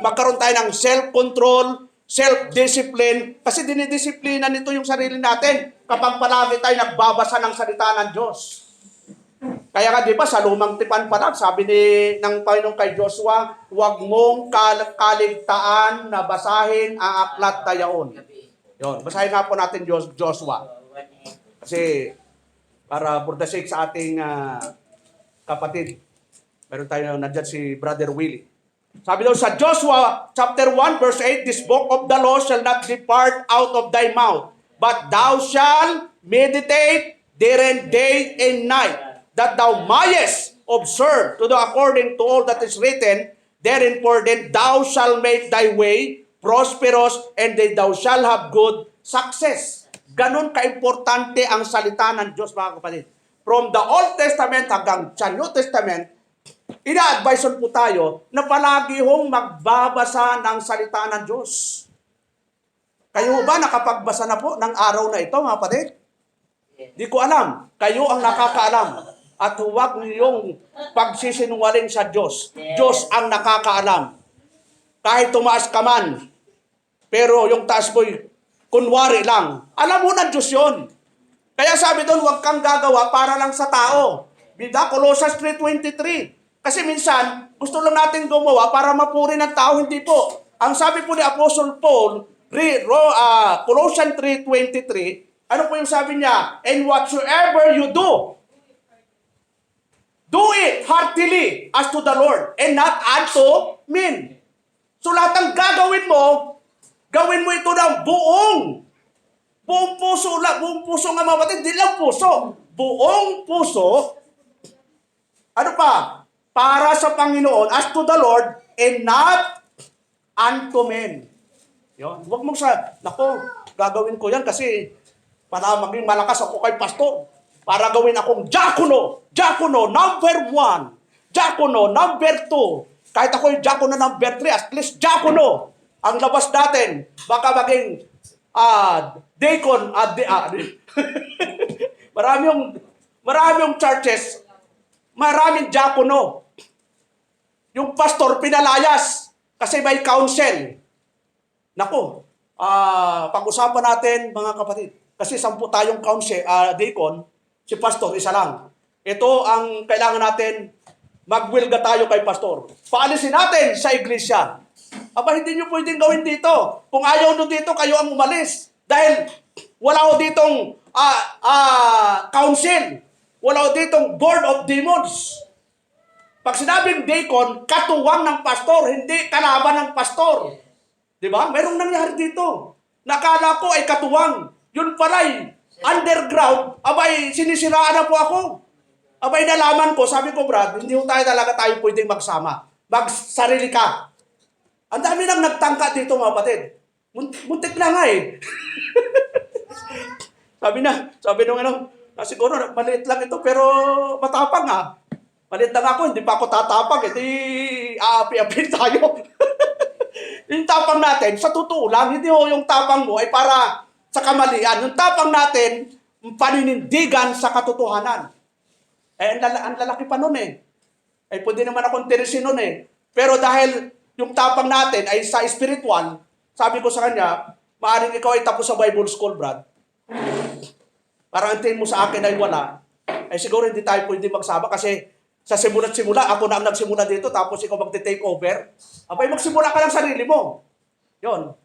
Speaker 1: magkaroon tayo ng self-control, self-discipline, kasi dinidisiplina nito yung sarili natin kapag palagi tayo nagbabasa ng salita ng Diyos. Kaya nga di ba sa lumang tipan pa lang, sabi ng Panginoon kay Joshua, huwag mong kaligtaan na basahin ang aklat na yaon. Yun, basahin nga po natin Joshua. Kasi para for the sake sa ating kapatid, meron tayo nandyan si Brother Willie. Sabi daw sa Joshua chapter 1 verse 8, this book of the law shall not depart out of thy mouth, but thou shalt meditate therein day and night, that thou mayest observe to do according to all that is written therein, for then thou shalt make thy way prosperous, and then thou shalt have good success. Ganon kaimportante ang salita ng Diyos, mga kapatid. From the Old Testament hanggang sa New Testament, ina-advise po tayo na palagi hong magbabasa ng salita ng Diyos. Kayo ba nakapagbasa na po ng araw na ito, mga kapatid? Di ko alam. Kayo ang nakakaalam. At huwag niyong pagsisinungaling sa Diyos. Diyos ang nakakaalam. Kahit tumaas ka man, pero yung taas mo'y kunwari lang. Alam mo na Diyos yun. Kaya sabi doon, huwag kang gagawa para lang sa tao. Bida, Colossians 3:23. Kasi minsan, gusto lang natin gumawa para mapuri ng tao, hindi po. Ang sabi po ni Apostle Paul, Colossians 3:23, ano po yung sabi niya? And whatsoever you do it heartily as to the Lord and not unto men. So lahat ng gagawin mo ito ng buong puso nga mga kapatid, hindi lang puso. Buong puso, ano pa? Para sa Panginoon, as to the Lord, and not unto men. Yun. Huwag mong gagawin ko yan kasi para maging malakas ako kay pastor. Para gawin akong diakono. Diakono, number 1. diakono number 2. Kahit ako yung diakono number 3, at least diakono ang labas natin. Baka maging deacon, marami yung churches, maraming diakono. Yung pastor pinalayas kasi may council. Nako, pag-usapan natin mga kapatid. Kasi 10 tayong council, deacon, si pastor isa lang. Ito ang kailangan natin, magwilga tayo kay pastor. Paalisin natin sa iglesia. Aba, hindi nyo pwedeng gawin dito. Kung ayaw nyo dito, kayo ang umalis. Dahil wala ko ditong council. Wala ko ditong board of demons. Pag sinabing deacon, katuwang ng pastor, hindi kalaban ng pastor. Di ba? Merong nangyari dito. Nakala ko ay katuwang. Yun pala'y underground. Abay, sinisiraan na po ako. Abay, nalaman ko, sabi ko, Brad, hindi tayo pwedeng magsama. Magsarili ka. Ang dami nang nagtangka dito, mga kapatid. Muntik na nga eh. sabi nung siguro maliit lang ito, pero matapang nga. Maliit lang ako, hindi pa ako tatapang. Hindi aapi-api tayo. Yung tapang natin, sa totoo lang, hindi yung tapang mo ay para sa kamalian. Yung tapang natin, paninindigan sa katotohanan. Ang lalaki pa nun eh. Pwede naman akong tirisin nun eh. Pero dahil yung tapang natin ay sa spiritual, sabi ko sa kanya, maaaring ikaw ay tapos sa Bible School, Brad. Parang antayin mo sa akin ay wala. Siguro hindi tayo pwede magsama kasi sa simula, ako na ang nagsimula dito, tapos ikaw magte-take over. Abay, magsimula ka lang sarili mo. Yun,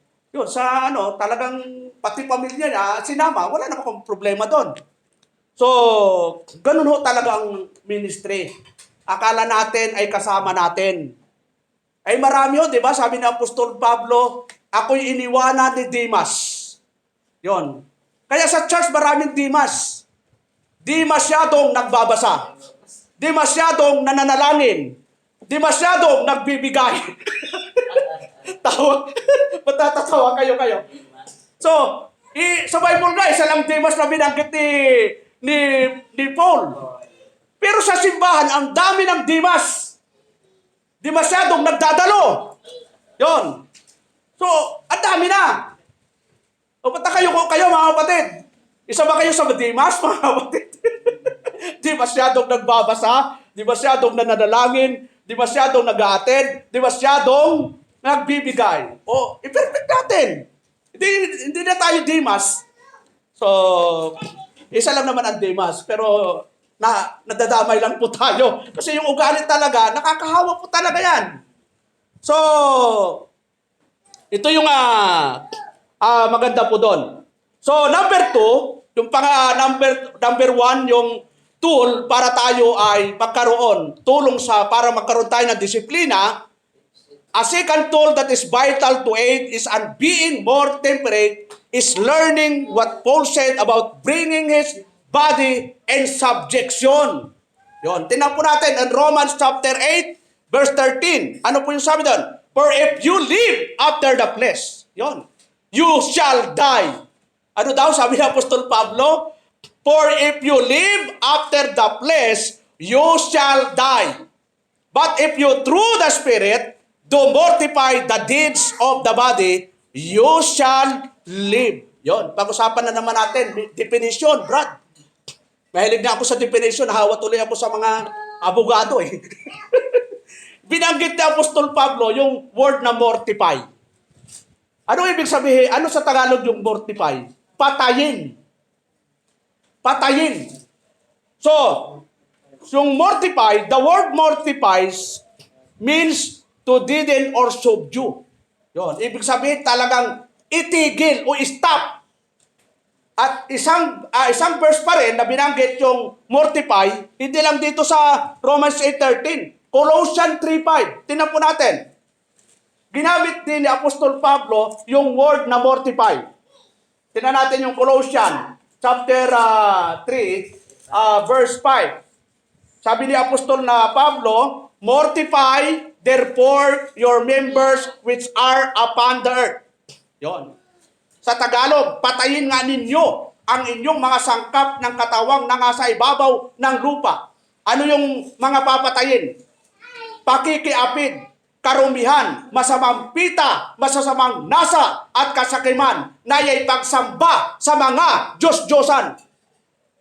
Speaker 1: sa talagang pati pamilya niya, sinama, wala na akong problema doon. So, ganun ho talaga ang ministry. Akala natin ay kasama natin. Ay marami ho, di ba? Sabi ni Apostol Pablo, ako'y iniwanan ni Dimas. Yun. Kaya sa church, maraming Dimas. Di masyadong nagbabasa. Di masyadong nananalangin. Di masyadong nagbibigay. Matatawa kayo. So, sa Bible na, isa lang Dimas na binanggit ni Paul. Pero sa simbahan, ang dami ng Dimas. Di masyadong nagdadalo. Yon. So, ang dami na. O, ba't kayo mga kapatid? Isa ba kayo sa Dimas, mga kapatid? Di masyadong nagbabasa, di masyadong nananalangin, di masyadong nag-a-attend, di masyadong nagbibigay. O, i-perfect natin. Hindi na tayo Dimas. So, isa lang naman ang Dimas, pero nadadamay lang po tayo. Kasi yung ugali talaga, nakakahawa po talaga yan. So, ito yung maganda po doon. So, number 2, yung number 1, yung tool para tayo ay para magkaroon tayo ng disiplina. A second tool that is vital to aid is being more temperate is learning what Paul said about bringing his body in subjection. Yon, tingnan po natin in Romans chapter 8, verse 13. Ano po yung sabi doon? For if you live after the flesh, yon, you shall die. Ano daw sabi ni Apostol Pablo? For if you live after the flesh, you shall die. But if you through the Spirit do mortify the deeds of the body, you shall live. Yon, pag-usapan na naman natin, definition, Brad. Mahilig na ako sa definition, hawa tuloy ako sa mga abogado eh. Binanggit ni Apostol Pablo yung word na mortify. Ano ibig sabihin? Ano sa Tagalog yung mortify? Patayin. Patayin. So, yung mortify, the word mortifies means to deaden or subdue. Yon, ibig sabihin talagang itigil o stop. At isang verse pa rin na binanggit yung mortify, hindi lang dito sa Romans 8:13, Colossians 3:5. Tingnan po natin. Ginamit din ni Apostol Pablo yung word na mortify. Tingnan natin yung Colossians chapter 3, verse 5. Sabi ni Apostol na Pablo, mortify therefore your members which are upon the earth. Yon. Sa Tagalog, patayin nga ninyo ang inyong mga sangkap ng katawang na nasa ibabaw ng lupa. Ano yung mga papatayin? pakikiapid, karumihan, masamang pita, masasamang nasa, at kasakiman, na iya'y pagsamba sa mga Diyos-Diyosan.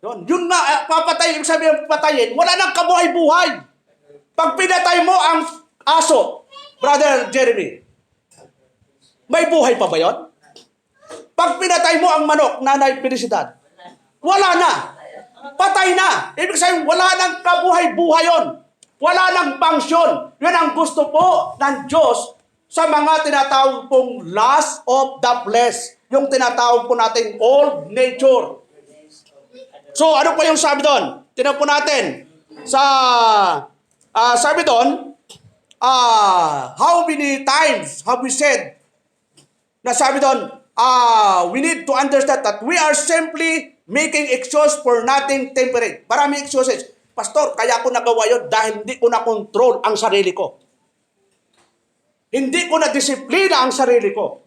Speaker 1: Yun nga, papatay, ibig sabihin patayin, wala nang kabuhay-buhay. Pag pinatay mo ang aso, Brother Jeremy, may buhay pa ba yun? Pag pinatay mo ang manok, Nanay Felicidad, wala na. Patay na. Ibig sabihin, wala nang kabuhay-buhay yun. Wala nang pangsyon. Yun ang gusto po ng Diyos sa mga tinatawag pong lust of the flesh. Yung tinatawag po natin old nature. So, ano po yung sabi doon? Tingnan po natin. Sabi doon, how many times have we said, na sabi doon, we need to understand that we are simply making excuse for nothing temporary. Maraming excuses. Pastor, kaya ko nagawa yun dahil hindi ko na-control ang sarili ko. Hindi ko na-disiplina ang sarili ko.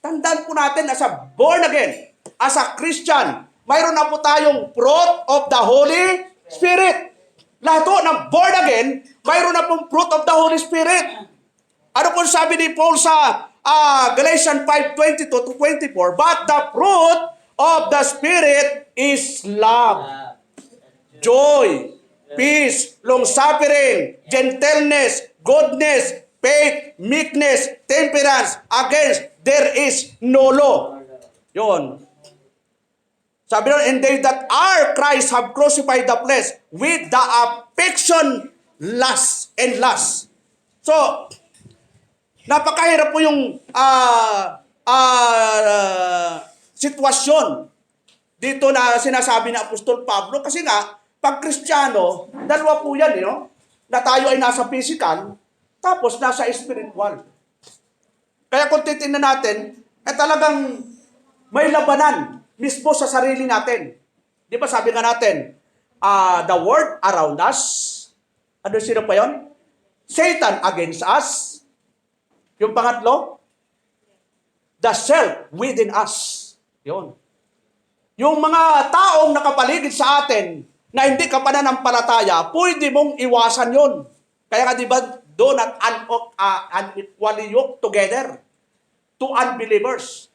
Speaker 1: Tandaan po natin as a born again, as a Christian, mayroon na po tayong fruit of the Holy Spirit. Lahat po ng born again, mayroon na pong fruit of the Holy Spirit. Ano po sabi ni Paul sa Galatians 5:22-24? But the fruit of the Spirit is love, joy, peace, long-suffering, gentleness, goodness, faith, meekness, temperance. Against there is no law. Yun. Sabi nun, and they that are Christ have crucified the flesh with the affection, lust, and lust. So, napakahirap po yung sitwasyon dito na sinasabi ni Apostol Pablo kasi nga, pag Kristiyano, dalawa po yan, na tayo ay nasa physical, tapos nasa spiritual. Kaya kung titingnan natin, talagang may labanan mismo sa sarili natin. Di ba sabi nga natin, the world around us, sino pa yon? Satan against us. Yung pangatlo, the self within us. Yun. Yung mga taong nakapaligid sa atin, na hindi ka pananampalataya, pwede mong iwasan yun. Kaya nga diba, do not unequally yoke together to unbelievers.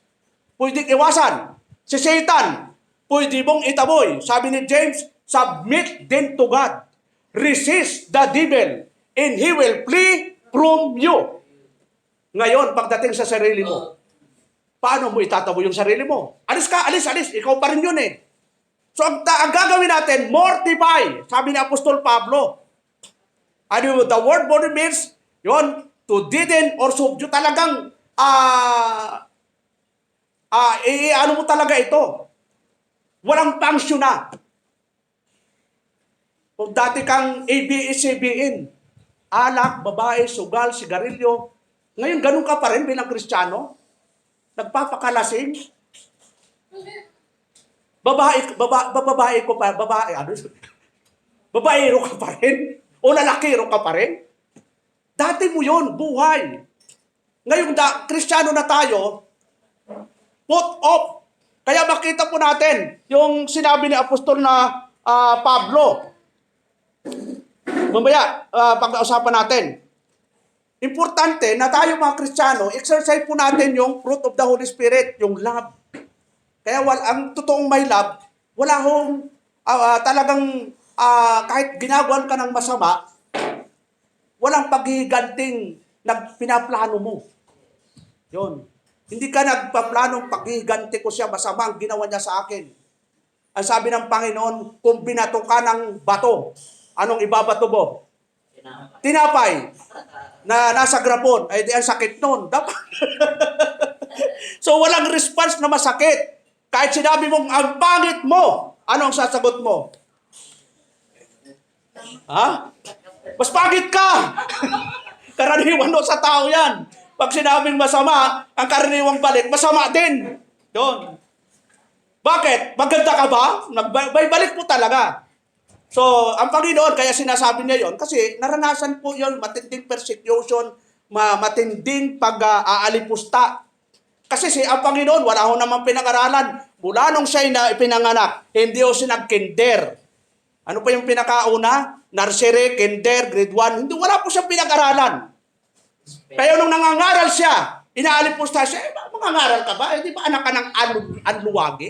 Speaker 1: Pwede iwasan. Si Satan, pwede mong itaboy. Sabi ni James, submit din to God. Resist the devil, and he will flee from you. Ngayon, pagdating sa sarili mo, paano mo itataboy yung sarili mo? Alis ka, alis. Ikaw pa rin yun eh. So, ang gagawin natin, mortify. Sabi ni Apostol Pablo. Ano the word body means, yun, to deaden or subdue. Talagang, ano mo talaga ito? Walang function na. Kung dati kang ABS-CBN, alak, babae, sugal, sigarilyo, ngayon ganun ka pa rin bilang Kristiyano? Nagpapakalasing? Babaero ka pa rin? O lalakiro ka pa rin? Dati mo yun, buhay. Ngayon, Kristiyano na tayo, put off. Kaya makita po natin yung sinabi ni Apostol na Pablo. Mamaya, pag-uusapan natin. Importante na tayo mga Kristiyano, exercise po natin yung fruit of the Holy Spirit, yung love. Kaya ang totoong may love, wala hong talagang kahit ginagawan ka ng masama, walang paghihiganting pinaplano mo. Yun. Hindi ka nagpaplanong paghihiganti ko siya, masama ang ginawa niya sa akin. Ang sabi ng Panginoon, kung binato ka ng bato, anong ibabato mo? Tinapay. Na nasa grapon, ay di ang sakit nun. So walang response na masakit. Kahit sinabi mong ang pangit mo, ano ang sasagot mo? Ha? Mas pangit ka! Karaniwan sa tao yan. Pag sinabing masama, ang karaniwang balik, masama din. Doon. Bakit? Maganda ka ba? May balik mo talaga. So, ang Panginoon, kaya sinasabi niya yon kasi naranasan po yon matinding persecution, matinding pag-aalipusta. Kasi ang Panginoon, wala ho naman pinag-aralan. Mula nung siya na ipinanganak, hindi ho siya nag-kinder. Ano pa yung pinakauna? Nursery, kinder, grade 1. Hindi, wala po siyang pinag-aralan. Kaya nung nangangaral siya, inaalipos siya, mangangaral ka ba? Di ba anak ka ng anluwagi?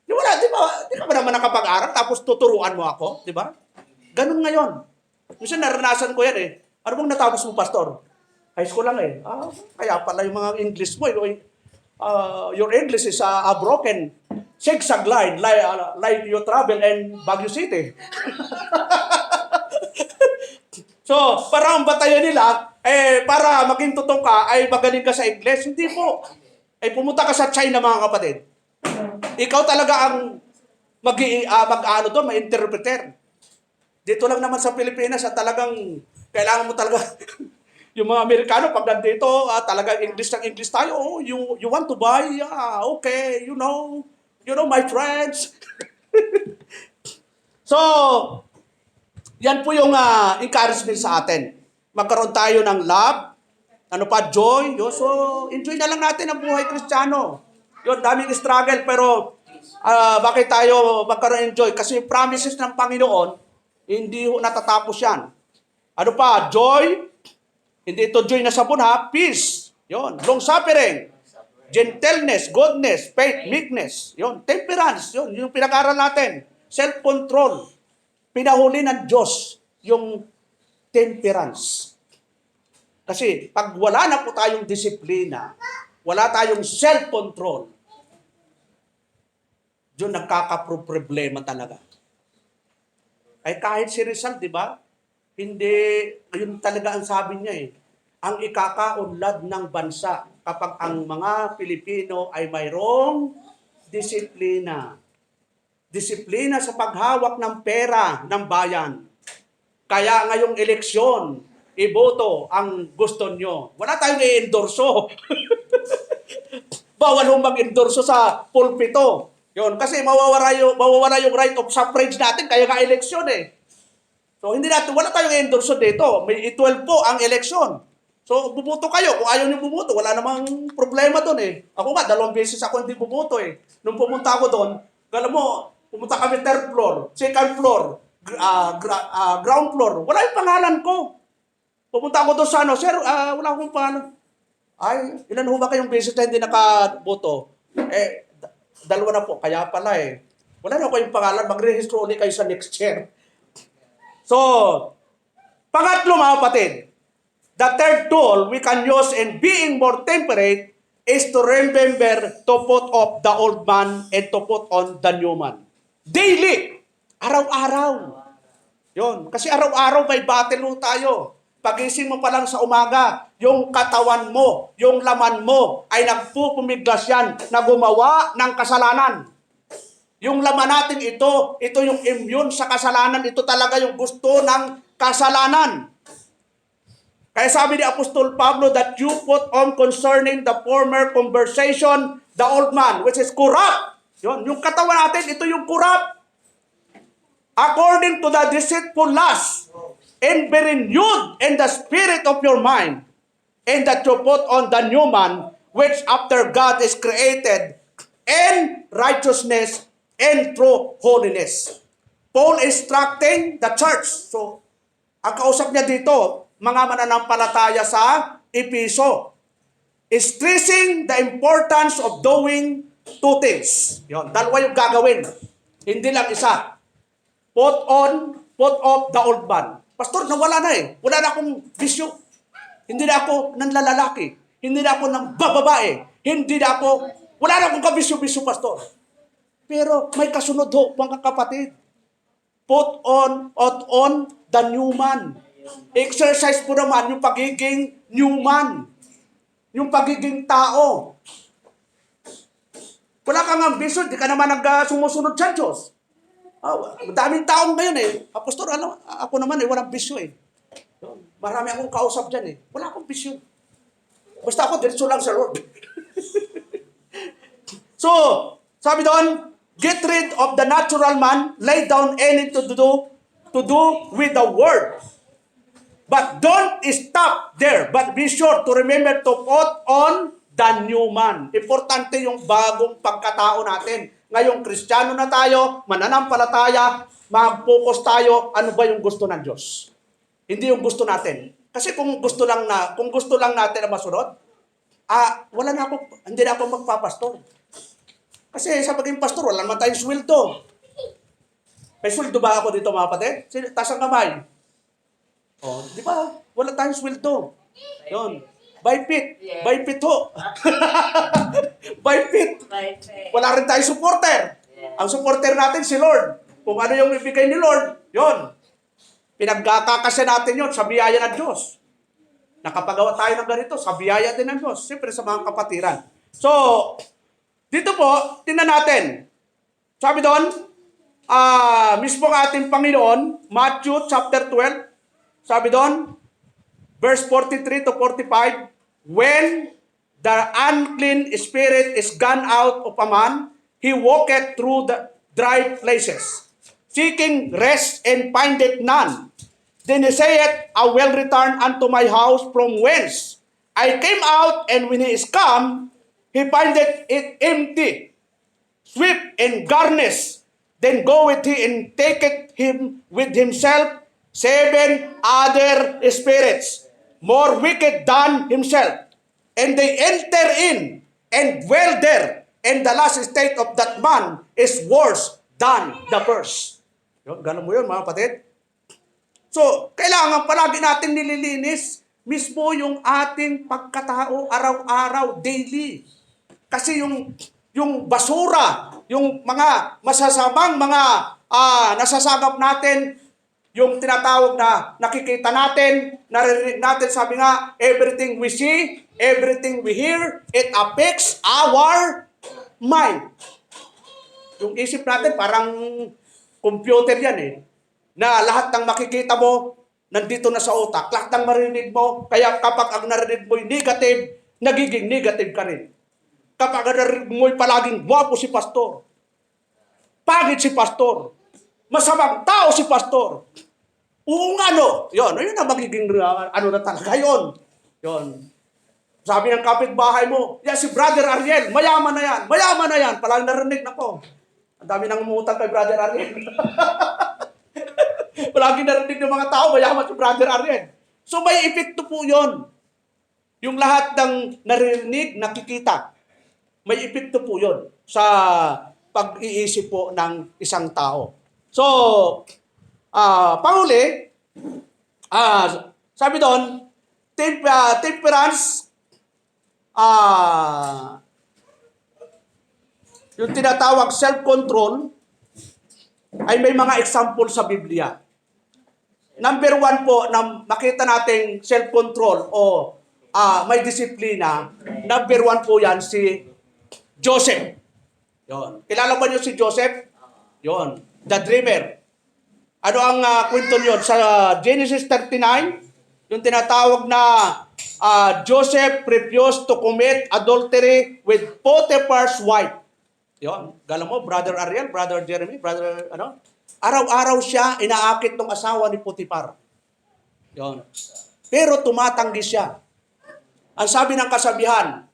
Speaker 1: Di wala, di ka ba naman nakapag-aral tapos tuturuan mo ako? Di ba? Ganun ngayon. Minsan naranasan ko yan eh. Ano bang natapos mo, pastor? High school lang eh. Kaya pala yung mga English mo, your English is broken. Zigzag line, like you travel in Baguio City. So, para ang batayan nila, para maging totoo ka, ay magaling ka sa English. Hindi po. Ay pumunta ka sa China, mga kapatid. Ikaw talaga ang ma-interpreter. Dito lang naman sa Pilipinas, talagang kailangan mo talaga yung mga Amerikano pag nandito, talagang English ng English tayo. Oh, you want to buy? Yeah, okay, you know my friends. So, yan po yung encouragement sa atin. Magkaroon tayo ng love, joy. So, enjoy na lang natin ang buhay Kristiyano. Yun, daming struggle, pero bakit tayo magkaroon enjoy? Kasi promises ng Panginoon, hindi natatapos yan. Ano pa? Joy. Hindi ito joy na sabon ha. Peace. Yun. Long suffering. Gentleness, goodness, faith, meekness. Yun. Temperance. Yun. Yung pinag-aral natin. Self-control. Pinahuli ng Diyos yung temperance. Kasi pag wala na po tayong disiplina, wala tayong self-control, yun nagkakaproblema talaga. Ay kahit si Rizal, di ba? Hindi, yun talaga ang sabi niya eh. Ang ikakaunlad ng bansa kapag ang mga Pilipino ay mayroong disiplina. Disiplina sa paghawak ng pera ng bayan. Kaya ngayong eleksyon, iboto ang gusto nyo. Wala tayong i-endorso. Bawal hong mag-endorso sa pulpito. Yun, kasi mawawala yung right of suffrage natin, kaya nga eleksyon eh. So, wala tayong endorso dito. May 12 po ang eleksyon. So, bubuto kayo. Kung ayaw nyo bubuto, wala namang problema doon eh. Ako nga, 2 beses ako hindi bubuto eh. Nung pumunta ako doon, alam mo, pumunta kami 3rd floor, 2nd floor, ground floor. Wala yung pangalan ko. Pumunta ako doon sa sir, wala akong pangalan. Ay, ilan ho ba kayong beses na hindi nakaboto? 2 na po, kaya pala eh. Wala na kayong pangalan, mag-rehistro ulit kayo sa next year. So, pangatlo mga kapatid, the third tool we can use in being more temperate is to remember to put off the old man and to put on the new man. Daily, araw-araw. Yun, kasi araw-araw may battle tayo. Pagising mo pa lang sa umaga, yung katawan mo, yung laman mo, ay nagpupumiglas yan na gumawa ng kasalanan. Yung laman natin ito yung immune sa kasalanan, ito talaga yung gusto ng kasalanan. Kaya sabi ni Apostol Pablo that you put on concerning the former conversation, the old man, which is corrupt. Yun, yung katawan natin, ito yung corrupt. According to the deceitful lust, and be renewed in the spirit of your mind, and that you put on the new man, which after God is created in righteousness and true holiness. Paul instructing the church. So, ang kausap niya dito, mga mananampalataya sa Episo, stressing the importance of doing 2 things. Yun, 2 yung gagawin. Hindi lang isa. Put off the old man. Pastor, nawala na eh. Wala na akong bisyo. Hindi na ako nanlalalaki. Hindi na ako ng bababae. Wala na akong kabisyo-bisyo, pastor. Pero may kasunod ho, mga kapatid. Put on the new man. Exercise po naman yung pagiging new man. Yung pagiging tao. Wala kang ambisyon, di ka naman sumusunod sa Diyos. Daming taong ngayon eh. Apostol, ako naman eh, walang bisyo eh. Marami akong kausap dyan eh. Wala akong bisyo. Basta ako, diretso lang sa Lord. So, sabi doon, get rid of the natural man, lay down anything to do with the word. But don't stop there. But be sure to remember to put on the new man. Importante yung bagong pagkatao natin. Ngayong Kristiyano na tayo, mananampalataya, mag-focus tayo, ano ba yung gusto ng Diyos? Hindi yung gusto natin. Kasi kung gusto lang natin na masunod, wala na ako, hindi na ako magpapastor. Kasi sa pagiging pastor, wala naman tayong sweldo. May sweldo ba ako dito mga kapatid? Taas ang kamay. Oh, di ba? Wala tayong sweldo. Yun. By feet.
Speaker 2: Yeah.
Speaker 1: By feet ho. By feet. Wala rin tayong supporter. Ang supporter natin si Lord. Kung ano yung ibigay ni Lord, yun. Pinagkakasya natin yun sa biyaya ng Diyos. Nakapagawa tayo ng ganito, sa biyaya din ng Diyos. Siyempre sa mga kapatiran. So, dito po, tingnan natin. Sabi doon, mismo ang ating Panginoon, Matthew chapter 12, sabi doon, verse 43 to 45, when the unclean spirit is gone out of a man, he walketh through the dry places, seeking rest and findeth none. Then he saith, I will return unto my house from whence I came out, and when he is come, he findeth it empty, swept and garnished. Then goeth he and taketh him with himself 7 other spirits, more wicked than himself. And they enter in and dwell there. And the last state of that man is worse than the first. Ganun mo yun mga kapatid. So, kailangan palagi natin nililinis mismo yung ating pagkatao araw-araw, daily. Kasi yung basura, yung mga masasamang mga nasasagap natin, yung tinatawag na nakikita natin, naririnig natin, sabi nga, everything we see, everything we hear, it affects our mind. Yung isip natin parang computer yan eh. Na lahat ng makikita mo, nandito na sa utak. Lahat ng marinig mo, kaya kapag ang narinig mo'y negative, nagiging negative ka rin. Kapag ang narinig mo'y palaging guwapo si pastor, pagit si pastor, masamang tao si pastor, yun ang magiging na talaga yun. Sabi ng kapitbahay mo, yan si Brother Ariel, mayaman na yan, palaging narinig na ko. Ang dami nang umutang kay Brother Ariel. Palagi narinig ng mga tao, mayaman si Brother Ariel. So may epekto po yun. Yung lahat ng narinig, nakikita. May epekto po yun sa pag-iisip po ng isang tao. So, panghuli, sabi doon, temperance, yung tinatawag self-control, ay may mga example sa Biblia. Number 1 po, na makita nating self-control o may disiplina, number 1 po yan si Joseph. Yon. Kilala ba niyo si Joseph? Yon, the dreamer. Ano ang kwento niyon? Sa Genesis 39, yung tinatawag na Joseph refused to commit adultery with Potiphar's wife. Yon, galang mo, Brother Ariel, Brother Jeremy, Brother, araw-araw siya inaakit ng asawa ni Potiphar. Yon. Pero tumatanggi siya. Ang sabi ng kasabihan,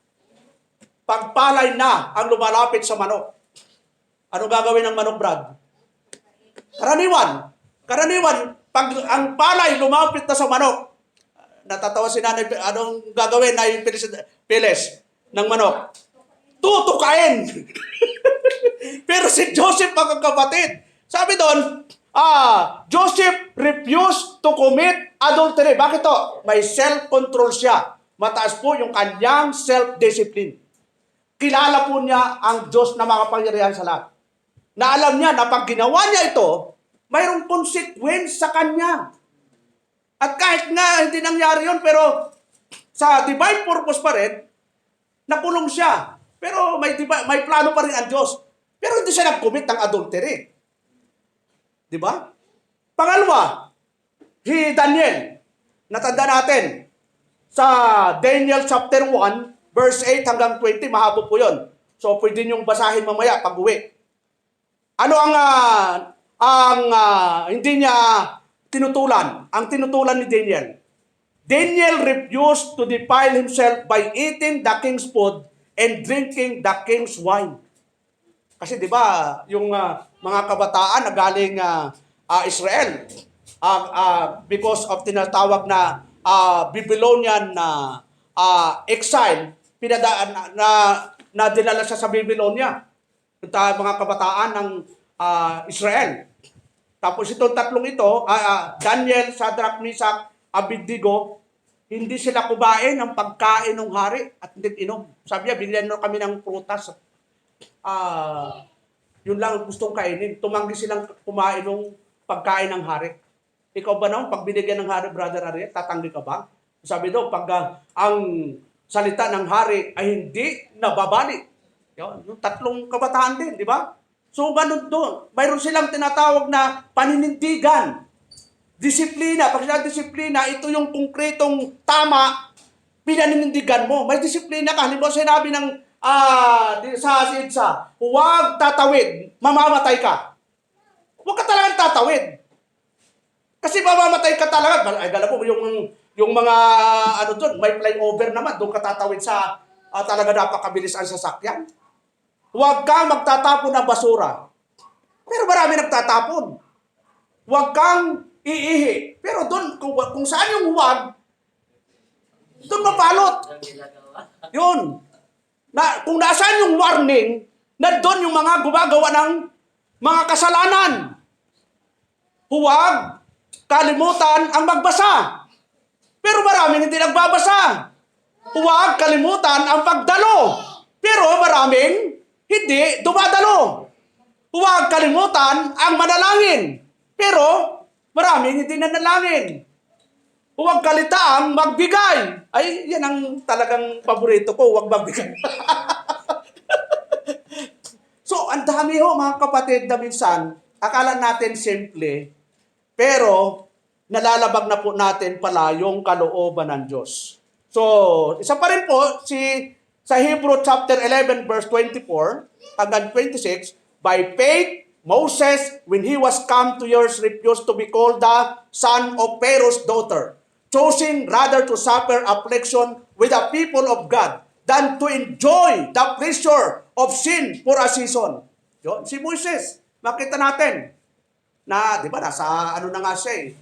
Speaker 1: pagpalay na ang lumalapit sa manok. Ano gagawin ng manok, Brad? Karaniwan, pag ang palay lumapit na sa manok, natatawa si nanay, anong gagawin na yung pilis ng manok? Tutukain! Pero si Joseph, mga kapatid, sabi doon, Joseph refused to commit adultery. Bakit to? May self-control siya. Mataas po yung kanyang self-discipline. Kilala po niya ang Diyos na makapangyarihan sa lahat. Na alam niya na pag ginawa niya ito, mayroong consequence sa kanya. At kahit nga hindi nangyari yun, pero sa divine purpose pa rin, nakulong siya. Pero may plano pa rin ang Diyos. Pero hindi siya nag-commit ng adultery. Di ba? Pangalawa, Daniel. Natanda natin. Sa Daniel chapter 1, verse 8 hanggang 20, mahaba po yun. So, pwede niyong basahin mamaya pag-uwi. Ano hindi niya tinutulan? Ang tinutulan ni Daniel. Daniel refused to defile himself by eating the king's food and drinking the king's wine. Kasi 'di ba, yung mga kabataan na galing Israel because of tinatawag na Babylonian exile, pinadaan na dinala siya sa Babylonia. Yung mga kabataan ng Israel. Tapos itong tatlong ito, Daniel, Shadrach, Meshach, Abednego, hindi sila kumain ng pagkain ng hari at hindi inom. Sabi niya, bigyan nyo kami ng prutas. Yun lang ang gustong kainin. Tumanggi silang kumain ng pagkain ng hari. Ikaw ba naman, pag binigyan ng hari, Brother Ariel, tatanggi ka ba? Sabi daw, pag ang salita ng hari ay hindi nababali. Yung tatlong kabataan din, di ba? So, ganun doon. Mayroon silang tinatawag na paninindigan. Disiplina. Pag sila disiplina, ito yung konkretong tama, pinaninindigan mo. May disiplina ka. Halimbawa, sinabi ng sa SIDSA, huwag tatawid, mamamatay ka. Huwag ka talagang tatawid. Kasi mamamatay ka talaga. Ay, gala po, yung mga, doon, may flyover naman, doon ka tatawid sa talaga napakabilis ang sasakyan. Huwag kang magtatapon ng basura. Pero marami nagtatapon. Huwag kang iihi. Pero doon, kung saan yung huwag, doon mapalot. Yun. Kung nasaan yung warning, na doon yung mga gumagawa ng mga kasalanan. Huwag kalimutan ang magbasa. Pero maraming hindi nagbabasa. Huwag kalimutan ang pagdalo. Pero maraming hindi dumadalo. Huwag kalimutan ang manalangin. Pero maraming hindi nanalangin. Huwag kalitaang magbigay. Ay, yan ang talagang paborito ko, huwag magbigay. So, ang dami ho mga kapatid na minsan, akala natin simple, pero nalalabag na po natin pala yung kalooban ng Diyos. So, isa pa rin po, sa Hebrew chapter 11 verse 24 hanggang 26, by faith, Moses, when he was come to years, refused to be called the son of Pharaoh's daughter, choosing rather to suffer affliction with the people of God than to enjoy the pleasure of sin for a season. Yun, si Moses, makita natin na, di ba, nasa ano na nga siya eh.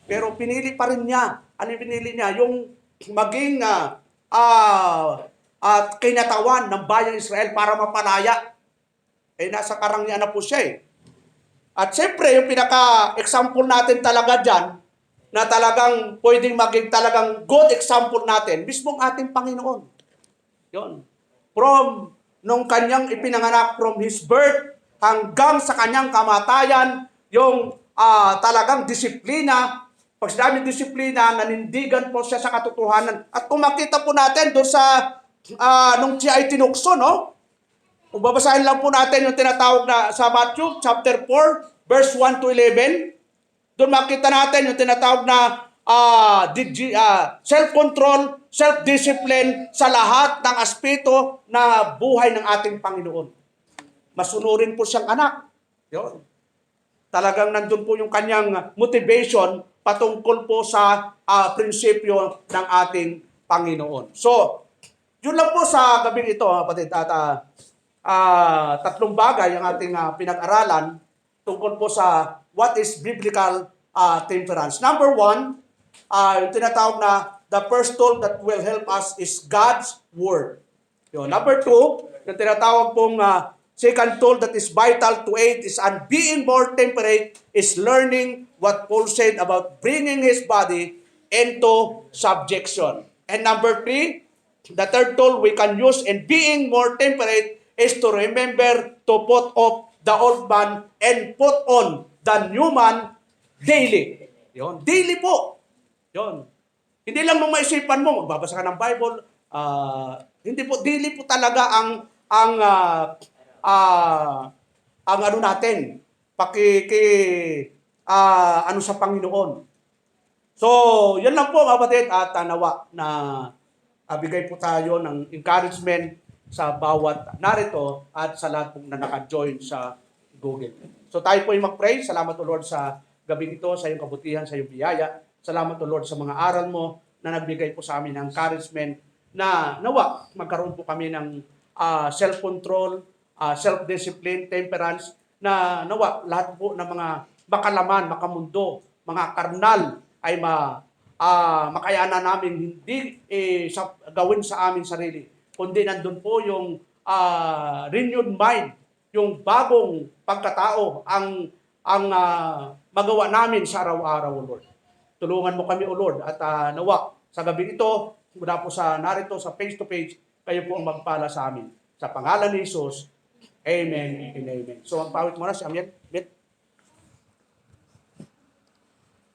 Speaker 1: Pero pinili pa rin niya. Ano yung pinili niya? Yung maging kinatawan ng bayang Israel para mapalaya. Eh, nasa karangyaan na po siya eh. At siyempre, yung pinaka-example natin talaga dyan, na talagang pwedeng maging talagang good example natin, mismong ating Panginoon. Yun. From nung kanyang ipinanganak, from His birth hanggang sa kanyang kamatayan, yung talagang disiplina. Pag sinabing disiplina, nanindigan po siya sa katotohanan. At kung makita po natin doon sa nung siya ay tinukso, no? Kung babasahin lang po natin yung tinatawag na sa Matthew chapter 4, verse 1 to 11, doon makita natin yung tinatawag na self-control, self-discipline sa lahat ng aspeto na buhay ng ating Panginoon. Masunurin po siyang anak. Yun. Talagang nandun po yung kanyang motivation patungkol po sa prinsipyo ng ating Panginoon. So, yun lang po sa gabing ito, kapatid. Tatlong bagay ang ating pinag-aralan tungkol po sa what is biblical temperance. Number one, yung tinatawag na the first tool that will help us is God's Word. Yun. Number two, yung tinatawag pong second tool that is vital to aid is and being more temperate is learning what Paul said about bringing his body into subjection. And number three, the third tool we can use in being more temperate is to remember to put off the old man and put on the new man daily. Yon, daily po. Yon. Hindi lang nung maisipan mo, magbabasa ka ng Bible, hindi po, daily po talaga ang ano natin, ano sa Panginoon. So, yan lang po mga kapatid at nawa na bigay po tayo ng encouragement sa bawat narito at sa lahat pong na naka-join sa Google. So tayo po yung mag-pray. Salamat o Lord sa gabing ito, sa iyong kabutihan, sa iyong biyaya. Salamat o Lord sa mga aral mo na nagbigay po sa amin ng encouragement na nawa magkaroon po kami ng self-control, self-discipline, temperance, na nawa lahat po ng mga makalaman, makamundo, mga karnal ay makayanan namin hindi gawin sa amin sarili, kundi nandun po yung renewed mind, yung bagong pagkatao ang magawa namin sa araw-araw, O Lord. Tulungan mo kami, O Lord, at nawa sa gabi ito, mula po sa narito sa face-to-face, kayo po ang magpala sa amin. Sa pangalan ni Jesus, Amen and Amen. So, ang pawit mo na si Amiel.